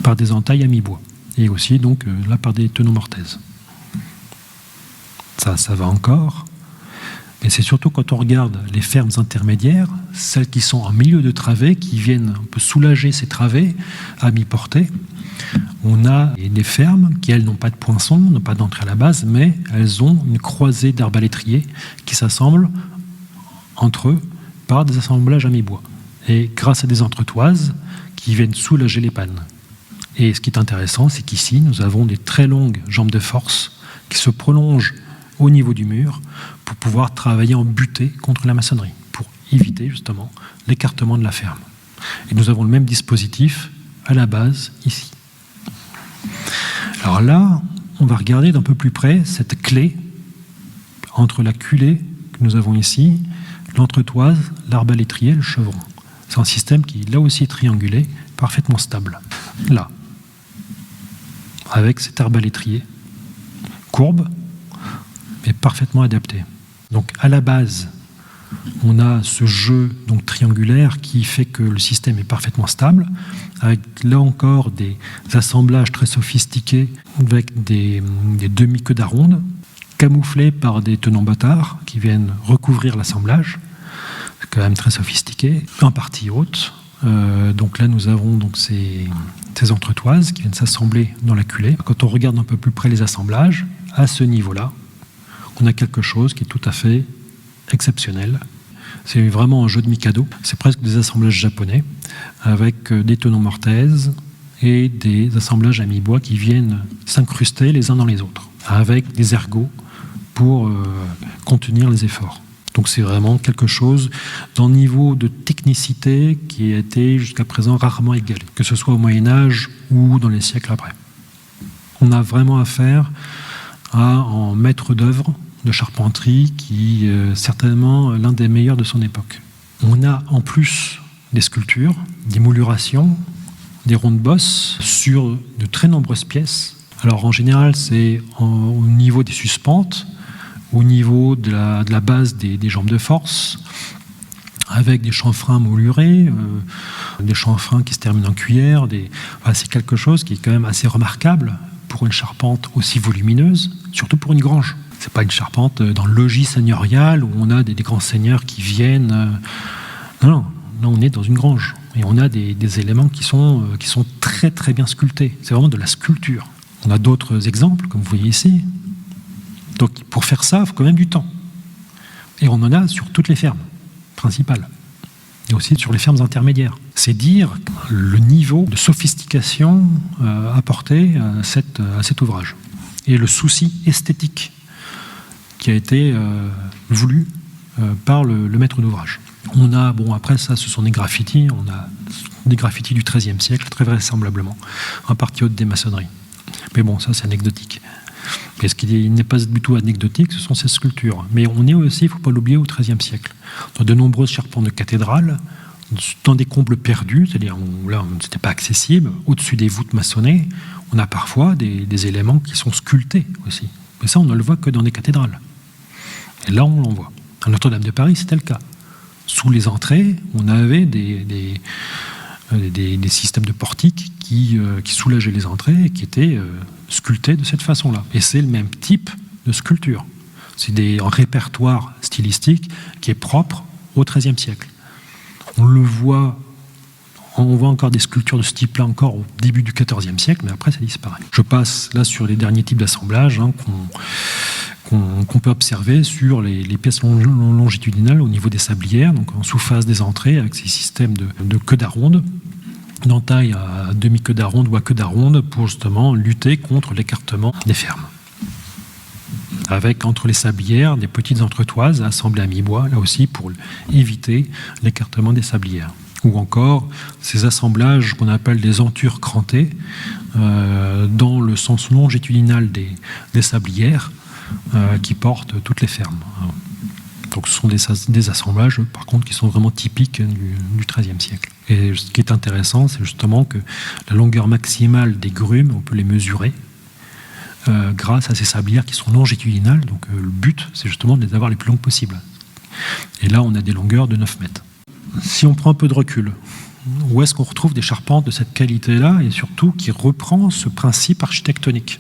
Par des entailles à mi-bois. Et aussi donc là par des tenons mortaises. Ça va encore. Mais c'est surtout quand on regarde les fermes intermédiaires, celles qui sont en milieu de travée, qui viennent un peu soulager ces travées à mi-portée. On a des fermes qui, elles, n'ont pas de poinçon, n'ont pas d'entrée à la base, mais elles ont une croisée d'arbalétriers qui s'assemblent entre eux par des assemblages à mi-bois. Et grâce à des entretoises qui viennent soulager les pannes. Et ce qui est intéressant, c'est qu'ici, nous avons des très longues jambes de force qui se prolongent au niveau du mur pour pouvoir travailler en butée contre la maçonnerie, pour éviter justement l'écartement de la ferme. Et nous avons le même dispositif à la base ici. Alors là, on va regarder d'un peu plus près cette clé entre la culée que nous avons ici, l'entretoise, l'arbalétrier et le chevron. C'est un système qui, là aussi, est triangulé, parfaitement stable. Là, avec cet arbalétrier, courbe, mais parfaitement adapté. Donc à la base, on a ce jeu donc triangulaire qui fait que le système est parfaitement stable, avec là encore des assemblages très sophistiqués avec des demi-queues d'aronde, camouflés par des tenons bâtards qui viennent recouvrir l'assemblage. C'est quand même très sophistiqué, en partie haute. Donc là, nous avons donc ces entretoises qui viennent s'assembler dans la culée. Quand on regarde un peu plus près les assemblages, à ce niveau-là, on a quelque chose qui est tout à fait exceptionnel. C'est vraiment un jeu de Mikado. C'est presque des assemblages japonais avec des tenons mortaises et des assemblages à mi-bois qui viennent s'incruster les uns dans les autres avec des ergots pour contenir les efforts. Donc c'est vraiment quelque chose d'un niveau de technicité qui a été jusqu'à présent rarement égalé, que ce soit au Moyen-Âge ou dans les siècles après. On a vraiment affaire à un maître d'œuvre de charpenterie qui est certainement l'un des meilleurs de son époque. On a en plus des sculptures, des moulurations, des rondes bosses sur de très nombreuses pièces. Alors en général, c'est au niveau des suspentes, au niveau de la base des jambes de force, avec des chanfreins moulurés, des chanfreins qui se terminent en cuillère. C'est quelque chose qui est quand même assez remarquable pour une charpente aussi volumineuse, surtout pour une grange. C'est pas une charpente dans le logis seigneurial où on a des grands seigneurs qui viennent. Non, là on est dans une grange et on a des éléments qui sont très très bien sculptés. C'est vraiment de la sculpture. On a d'autres exemples, comme vous voyez ici. Donc pour faire ça, il faut quand même du temps. Et on en a sur toutes les fermes principales. et aussi sur les fermes intermédiaires. C'est dire le niveau de sophistication apporté à cet ouvrage et le souci esthétique qui a été voulu par le maître d'ouvrage. On a, après ça, ce sont des graffitis. On a des graffitis du XIIIe siècle, très vraisemblablement, en partie haute des maçonneries. Mais ça, c'est anecdotique. Et ce qui n'est pas du tout anecdotique, ce sont ces sculptures. Mais on est aussi, il ne faut pas l'oublier, au XIIIe siècle. Dans de nombreuses charpentes de cathédrales, dans des combles perdus, c'est-à-dire là, c'était pas accessible, au-dessus des voûtes maçonnées, on a parfois des éléments qui sont sculptés aussi. Mais ça, on ne le voit que dans des cathédrales. Et là, on l'en voit. À Notre-Dame de Paris, c'était le cas. Sous les entrées, on avait des systèmes de portiques qui soulageaient les entrées et qui étaient sculptés de cette façon-là. Et c'est le même type de sculpture. C'est un répertoire stylistique qui est propre au XIIIe siècle. On voit encore des sculptures de ce type-là encore au début du XIVe siècle, mais après ça disparaît. Je passe là sur les derniers types d'assemblage qu'on peut observer sur les pièces longitudinales au niveau des sablières, donc en sous-face des entrées, avec ces systèmes de queue d'aronde, d'entaille à demi-queue d'aronde ou à queue d'aronde, pour justement lutter contre l'écartement des fermes. Avec entre les sablières des petites entretoises assemblées à mi-bois, là aussi pour éviter l'écartement des sablières. Ou encore ces assemblages qu'on appelle des entures crantées, dans le sens longitudinal des sablières, qui portent toutes les fermes. Donc ce sont des assemblages, par contre, qui sont vraiment typiques du XIIIe siècle. Et ce qui est intéressant, c'est justement que la longueur maximale des grumes, on peut les mesurer grâce à ces sablières qui sont longitudinales. Donc le but, c'est justement de les avoir les plus longues possibles. Et là, on a des longueurs de 9 mètres. Si on prend un peu de recul, où est-ce qu'on retrouve des charpentes de cette qualité-là, et surtout qui reprend ce principe architectonique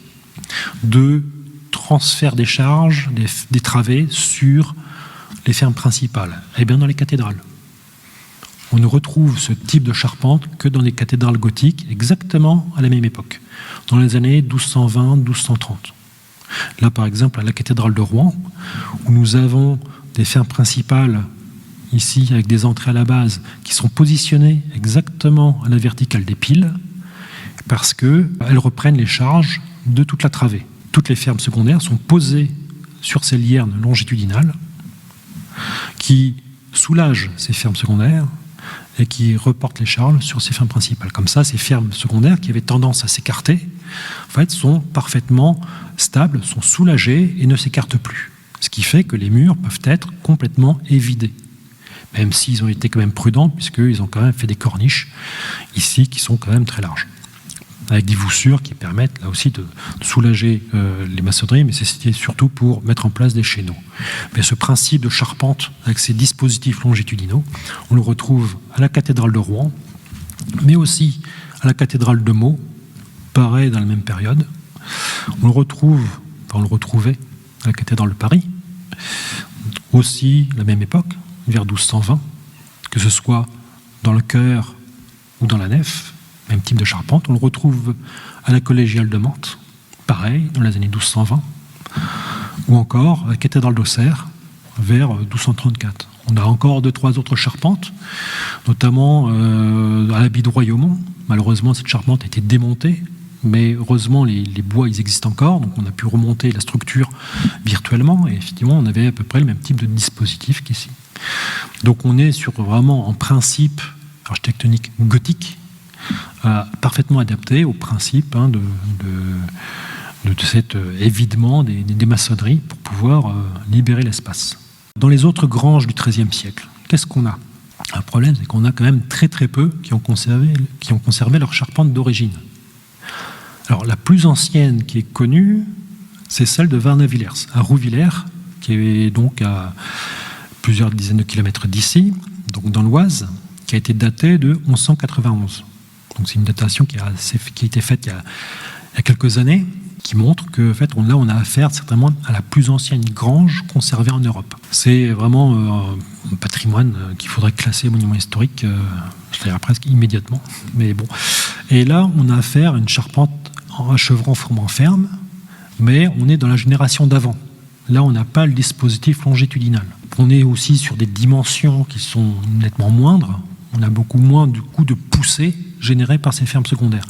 de transfert des charges, des travées sur les fermes principales? Eh bien, dans les cathédrales. On ne retrouve ce type de charpente que dans les cathédrales gothiques, exactement à la même époque, dans les années 1220-1230. Là, par exemple, à la cathédrale de Rouen, où nous avons des fermes principales, ici, avec des entrées à la base, qui sont positionnées exactement à la verticale des piles, parce qu'elles reprennent les charges de toute la travée. Toutes les fermes secondaires sont posées sur ces liernes longitudinales qui soulagent ces fermes secondaires et qui reportent les charges sur ces fermes principales. Comme ça, ces fermes secondaires qui avaient tendance à s'écarter, en fait, sont parfaitement stables, sont soulagées et ne s'écartent plus. Ce qui fait que les murs peuvent être complètement évidés. Même s'ils ont été quand même prudents, puisqu'ils ont quand même fait des corniches ici qui sont quand même très larges, avec des voussures qui permettent là aussi de soulager les maçonneries, mais c'est surtout pour mettre en place des chéneaux. Mais ce principe de charpente avec ces dispositifs longitudinaux, on le retrouve à la cathédrale de Rouen, mais aussi à la cathédrale de Meaux, pareil dans la même période. On le retrouvait à la cathédrale de Paris, aussi la même époque, vers 1220, que ce soit dans le chœur ou dans la nef, même type de charpente. On le retrouve à la collégiale de Mantes, pareil, dans les années 1220, ou encore à la cathédrale d'Auxerre, vers 1234. On a encore 2-3 autres charpentes, notamment à l'abbaye de Royaumont. Malheureusement, cette charpente a été démontée, mais heureusement, les bois, ils existent encore, donc on a pu remonter la structure virtuellement, et effectivement, on avait à peu près le même type de dispositif qu'ici. Donc on est sur vraiment un principe architectonique gothique, parfaitement adapté au principe de cet évidement des maçonneries pour pouvoir libérer l'espace. Dans les autres granges du XIIIe siècle, qu'est-ce qu'on a? Un problème, c'est qu'on a quand même très peu qui ont conservé leur charpente d'origine. Alors la plus ancienne qui est connue, c'est celle de Warnavillers, à Rouvillers, qui est donc à plusieurs dizaines de kilomètres d'ici, donc dans l'Oise, qui a été datée de 1191. Donc c'est une datation qui a été faite il y a quelques années, qui montre que en fait, on a affaire certainement à la plus ancienne grange conservée en Europe. C'est vraiment un patrimoine qu'il faudrait classer au monument historique, je dirais presque immédiatement. Mais bon. Et là, on a affaire à une charpente en chevron formant ferme, mais on est dans la génération d'avant. Là, on n'a pas le dispositif longitudinal. on est aussi sur des dimensions qui sont nettement moindres. On a beaucoup moins du coup de poussée générée par ces fermes secondaires.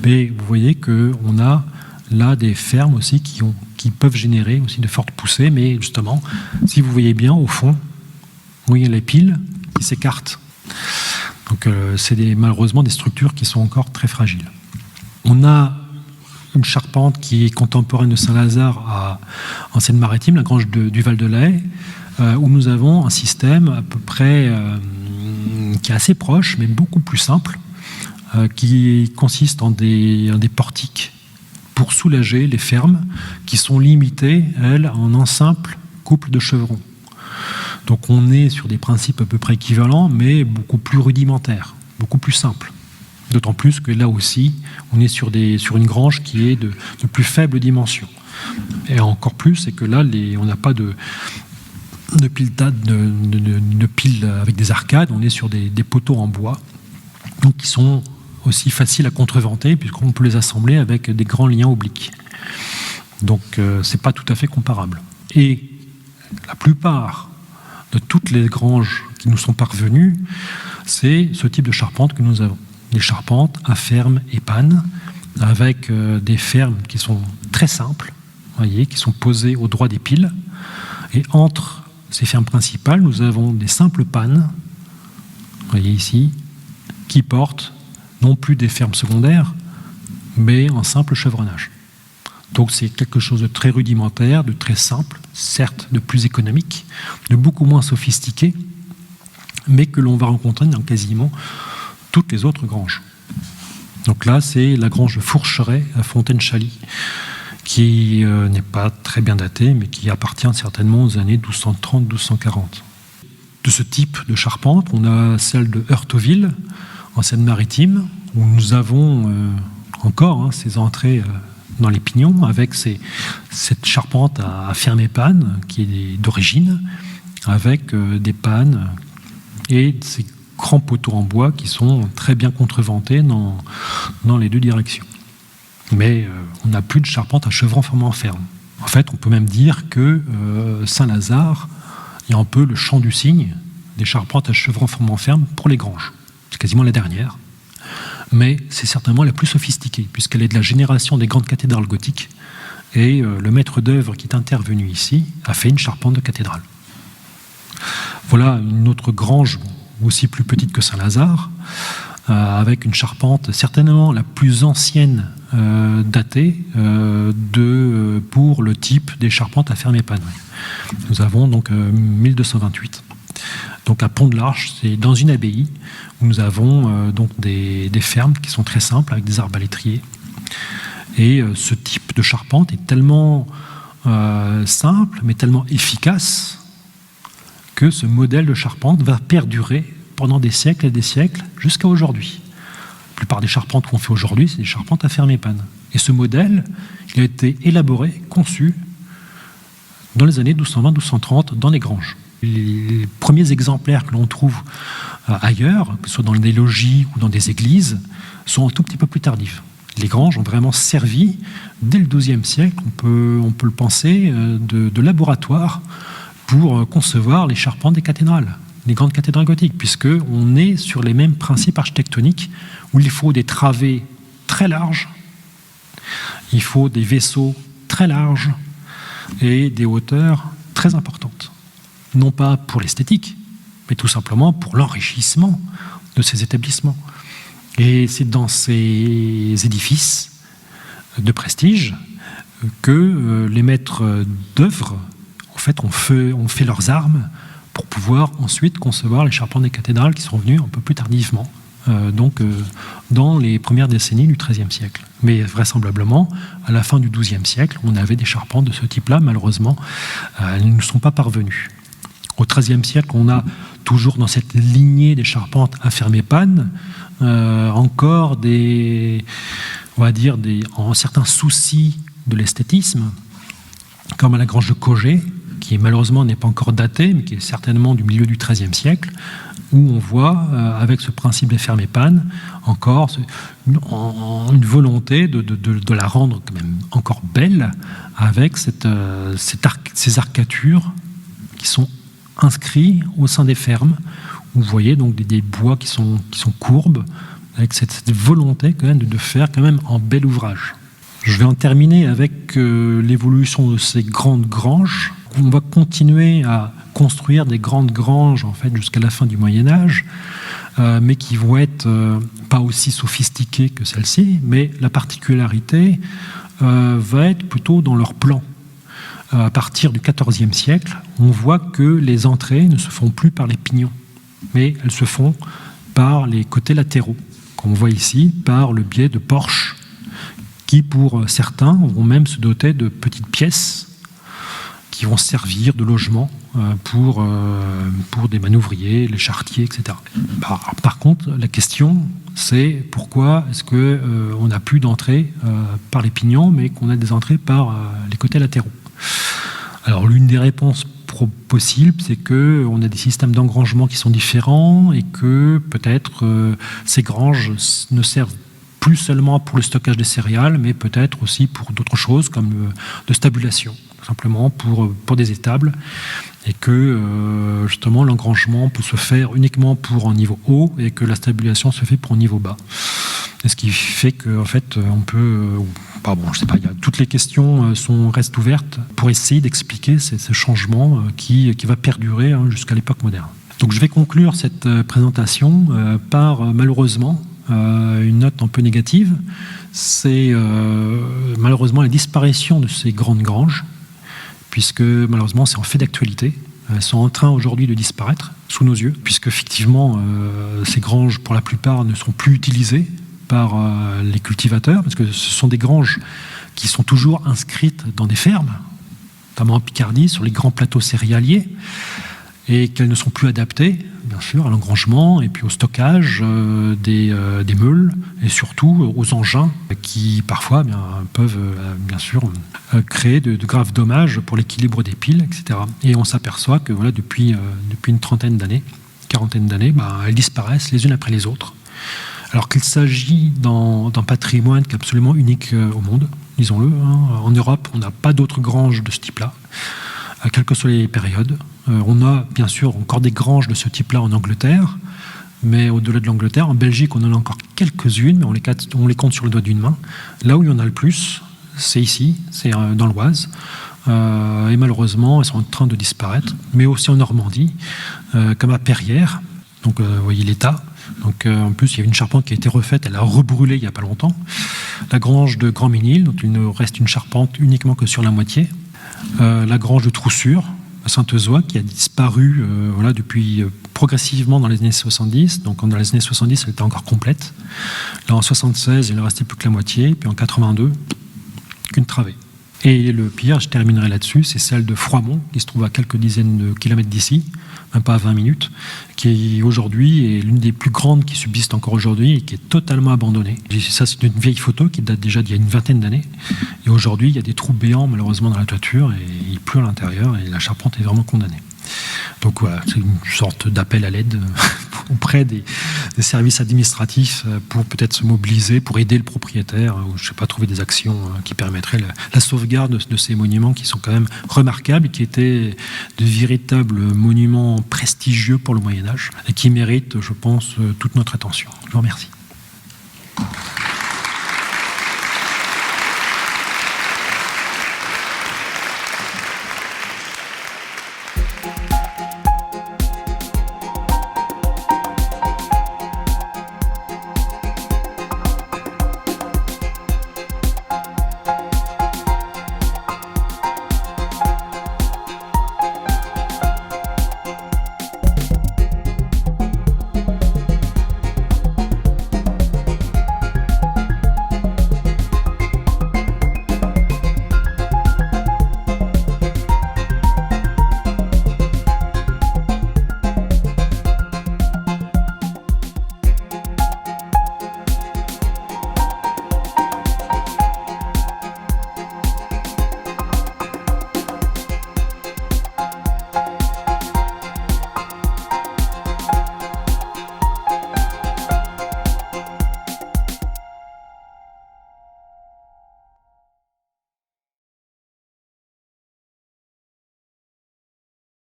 Mais vous voyez qu'on a là des fermes aussi qui peuvent générer aussi de fortes poussées. Mais justement, si vous voyez bien au fond, il y a les piles qui s'écartent. Donc c'est malheureusement des structures qui sont encore très fragiles. On a une charpente qui est contemporaine de Saint-Lazare en Seine-Maritime, la grange du Val-de-Laye, où nous avons un système à peu près qui est assez proche, mais beaucoup plus simple, qui consiste en des portiques pour soulager les fermes qui sont limitées, elles, en un simple couple de chevrons. Donc on est sur des principes à peu près équivalents, mais beaucoup plus rudimentaires, beaucoup plus simples. D'autant plus que là aussi, on est sur une grange qui est de plus faible dimension. Et encore plus, c'est que là, on n'a pas de piles avec des arcades, on est sur des poteaux en bois, donc qui sont aussi faciles à contreventer, puisqu'on peut les assembler avec des grands liens obliques. Donc, c'est pas tout à fait comparable. Et la plupart de toutes les granges qui nous sont parvenues, c'est ce type de charpente que nous avons. Des charpentes à ferme et panne, avec des fermes qui sont très simples, voyez, qui sont posées au droit des piles. Et entre ces fermes principales, nous avons des simples pannes, voyez ici, qui portent non plus des fermes secondaires, mais un simple chevronnage. Donc c'est quelque chose de très rudimentaire, de très simple, certes de plus économique, de beaucoup moins sophistiqué, mais que l'on va rencontrer dans quasiment toutes les autres granges. Donc là, c'est la grange de Fourcheret à Fontaine-Chaly, qui n'est pas très bien datée, mais qui appartient certainement aux années 1230-1240. De ce type de charpente, on a celle de Heurteville, en Seine-Maritime, où nous avons encore ces entrées dans les pignons, avec cette charpente à ferme et panne, qui est d'origine, avec des pannes et ces grands poteaux en bois qui sont très bien contreventés dans les deux directions. Mais on n'a plus de charpente à chevron formant ferme. En fait, on peut même dire que Saint-Lazare est un peu le champ du cygne des charpentes à chevron formant ferme pour les granges. C'est quasiment la dernière. Mais c'est certainement la plus sophistiquée, puisqu'elle est de la génération des grandes cathédrales gothiques. Et le maître d'œuvre qui est intervenu ici a fait une charpente de cathédrale. Voilà une autre grange, aussi plus petite que Saint-Lazare, avec une charpente certainement la plus ancienne datée pour le type des charpentes à ferme et panne. Nous avons donc 1228. Donc à Pont-de-l'Arche, c'est dans une abbaye où nous avons donc des fermes qui sont très simples avec des arbalétriers. Et ce type de charpente est tellement simple, mais tellement efficace que ce modèle de charpente va perdurer pendant des siècles et des siècles jusqu'à aujourd'hui. La plupart des charpentes qu'on fait aujourd'hui, c'est des charpentes à ferme et panne. Et ce modèle, il a été élaboré, conçu dans les années 1220-1230 dans les granges. Les premiers exemplaires que l'on trouve ailleurs, que ce soit dans des logis ou dans des églises, sont un tout petit peu plus tardifs. Les granges ont vraiment servi, dès le XIIe siècle, on peut le penser, de laboratoire pour concevoir les charpentes des cathédrales, les grandes cathédrales gothiques, puisqu'on est sur les mêmes principes architectoniques où il faut des travées très larges, il faut des vaisseaux très larges et des hauteurs très importantes. Non pas pour l'esthétique, mais tout simplement pour l'enrichissement de ces établissements. Et c'est dans ces édifices de prestige que les maîtres d'œuvre en fait, ont fait leurs armes pour pouvoir ensuite concevoir les charpentes des cathédrales qui sont venues un peu plus tardivement, dans les premières décennies du XIIIe siècle. Mais vraisemblablement, à la fin du XIIe siècle, on avait des charpentes de ce type-là. Malheureusement, elles ne nous sont pas parvenues. Au XIIIe siècle, on a toujours dans cette lignée des charpentes à ferme et panne encore certains soucis de l'esthétisme, comme à la grange de Cogé, qui malheureusement n'est pas encore datée, mais qui est certainement du milieu du XIIIe siècle, où on voit, avec ce principe de ferme et panne, encore une volonté de la rendre quand même encore belle, avec ces arcatures qui sont inscrits au sein des fermes. Vous voyez donc des bois qui sont courbes, avec cette volonté quand même de faire quand même un bel ouvrage. Je vais en terminer avec l'évolution de ces grandes granges. On va continuer à construire des grandes granges en fait jusqu'à la fin du Moyen-Âge, mais qui vont être pas aussi sophistiquées que celle-ci, mais la particularité va être plutôt dans leur plan. À partir du XIVe siècle, on voit que les entrées ne se font plus par les pignons, mais elles se font par les côtés latéraux, qu'on voit ici, par le biais de porches, qui pour certains vont même se doter de petites pièces qui vont servir de logement pour des manœuvriers, les charretiers, etc. Par contre, la question, c'est pourquoi est-ce qu'on n'a plus d'entrée par les pignons, mais qu'on a des entrées par les côtés latéraux. Alors, l'une des réponses possibles, c'est qu'on a des systèmes d'engrangement qui sont différents et que peut-être ces granges ne servent plus seulement pour le stockage des céréales, mais peut-être aussi pour d'autres choses comme de stabulation, tout simplement pour des étables, et que justement l'engrangement peut se faire uniquement pour un niveau haut et que la stabulation se fait pour un niveau bas. Et ce qui fait qu'en fait on peut, je sais pas, toutes les questions restent ouvertes pour essayer d'expliquer ce changement qui va perdurer jusqu'à l'époque moderne. Donc je vais conclure cette présentation par malheureusement une note un peu négative, c'est malheureusement la disparition de ces grandes granges, puisque malheureusement c'est en fait d'actualité. Elles sont en train aujourd'hui de disparaître sous nos yeux, puisque effectivement ces granges pour la plupart ne sont plus utilisées par les cultivateurs, parce que ce sont des granges qui sont toujours inscrites dans des fermes, notamment en Picardie, sur les grands plateaux céréaliers, et qu'elles ne sont plus adaptées, bien sûr, à l'engrangement et puis au stockage des meules et surtout aux engins qui parfois peuvent bien sûr créer de graves dommages pour l'équilibre des piles, etc. Et on s'aperçoit que voilà, depuis une quarantaine d'années, elles disparaissent les unes après les autres. Alors qu'il s'agit d'un patrimoine qui est absolument unique au monde, disons-le. En Europe, on n'a pas d'autres granges de ce type-là, quelles que soient les périodes. On a bien sûr encore des granges de ce type-là en Angleterre, mais au-delà de l'Angleterre, en Belgique, on en a encore quelques-unes, mais on les compte sur le doigt d'une main. Là où il y en a le plus, c'est ici, c'est dans l'Oise. Et malheureusement, elles sont en train de disparaître, mais aussi en Normandie, comme à Perrières. Donc, vous voyez l'état. Donc, en plus, il y a une charpente qui a été refaite, elle a rebrûlé il n'y a pas longtemps. La grange de Grand-Ménil, dont il ne reste une charpente uniquement que sur la moitié. La grange de Troussure, à Saint-Eusoie, qui a disparu depuis progressivement dans les années 70. Donc dans les années 70, elle était encore complète. Là, en 76, il ne restait plus que la moitié. Puis en 82, qu'une travée. Et le pire, je terminerai là-dessus, c'est celle de Froidmont, qui se trouve à quelques dizaines de kilomètres d'ici, même pas à 20 minutes, qui aujourd'hui est l'une des plus grandes qui subsistent encore aujourd'hui et qui est totalement abandonnée. Ça, c'est une vieille photo qui date déjà d'il y a une vingtaine d'années. Et aujourd'hui, il y a des trous béants, malheureusement, dans la toiture, et il pleut à l'intérieur, et la charpente est vraiment condamnée. Donc voilà, c'est une sorte d'appel à l'aide auprès des services administratifs pour peut-être se mobiliser, pour aider le propriétaire, ou je ne sais pas, trouver des actions qui permettraient la sauvegarde de ces monuments qui sont quand même remarquables et qui étaient de véritables monuments prestigieux pour le Moyen-Âge et qui méritent, je pense, toute notre attention. Je vous remercie.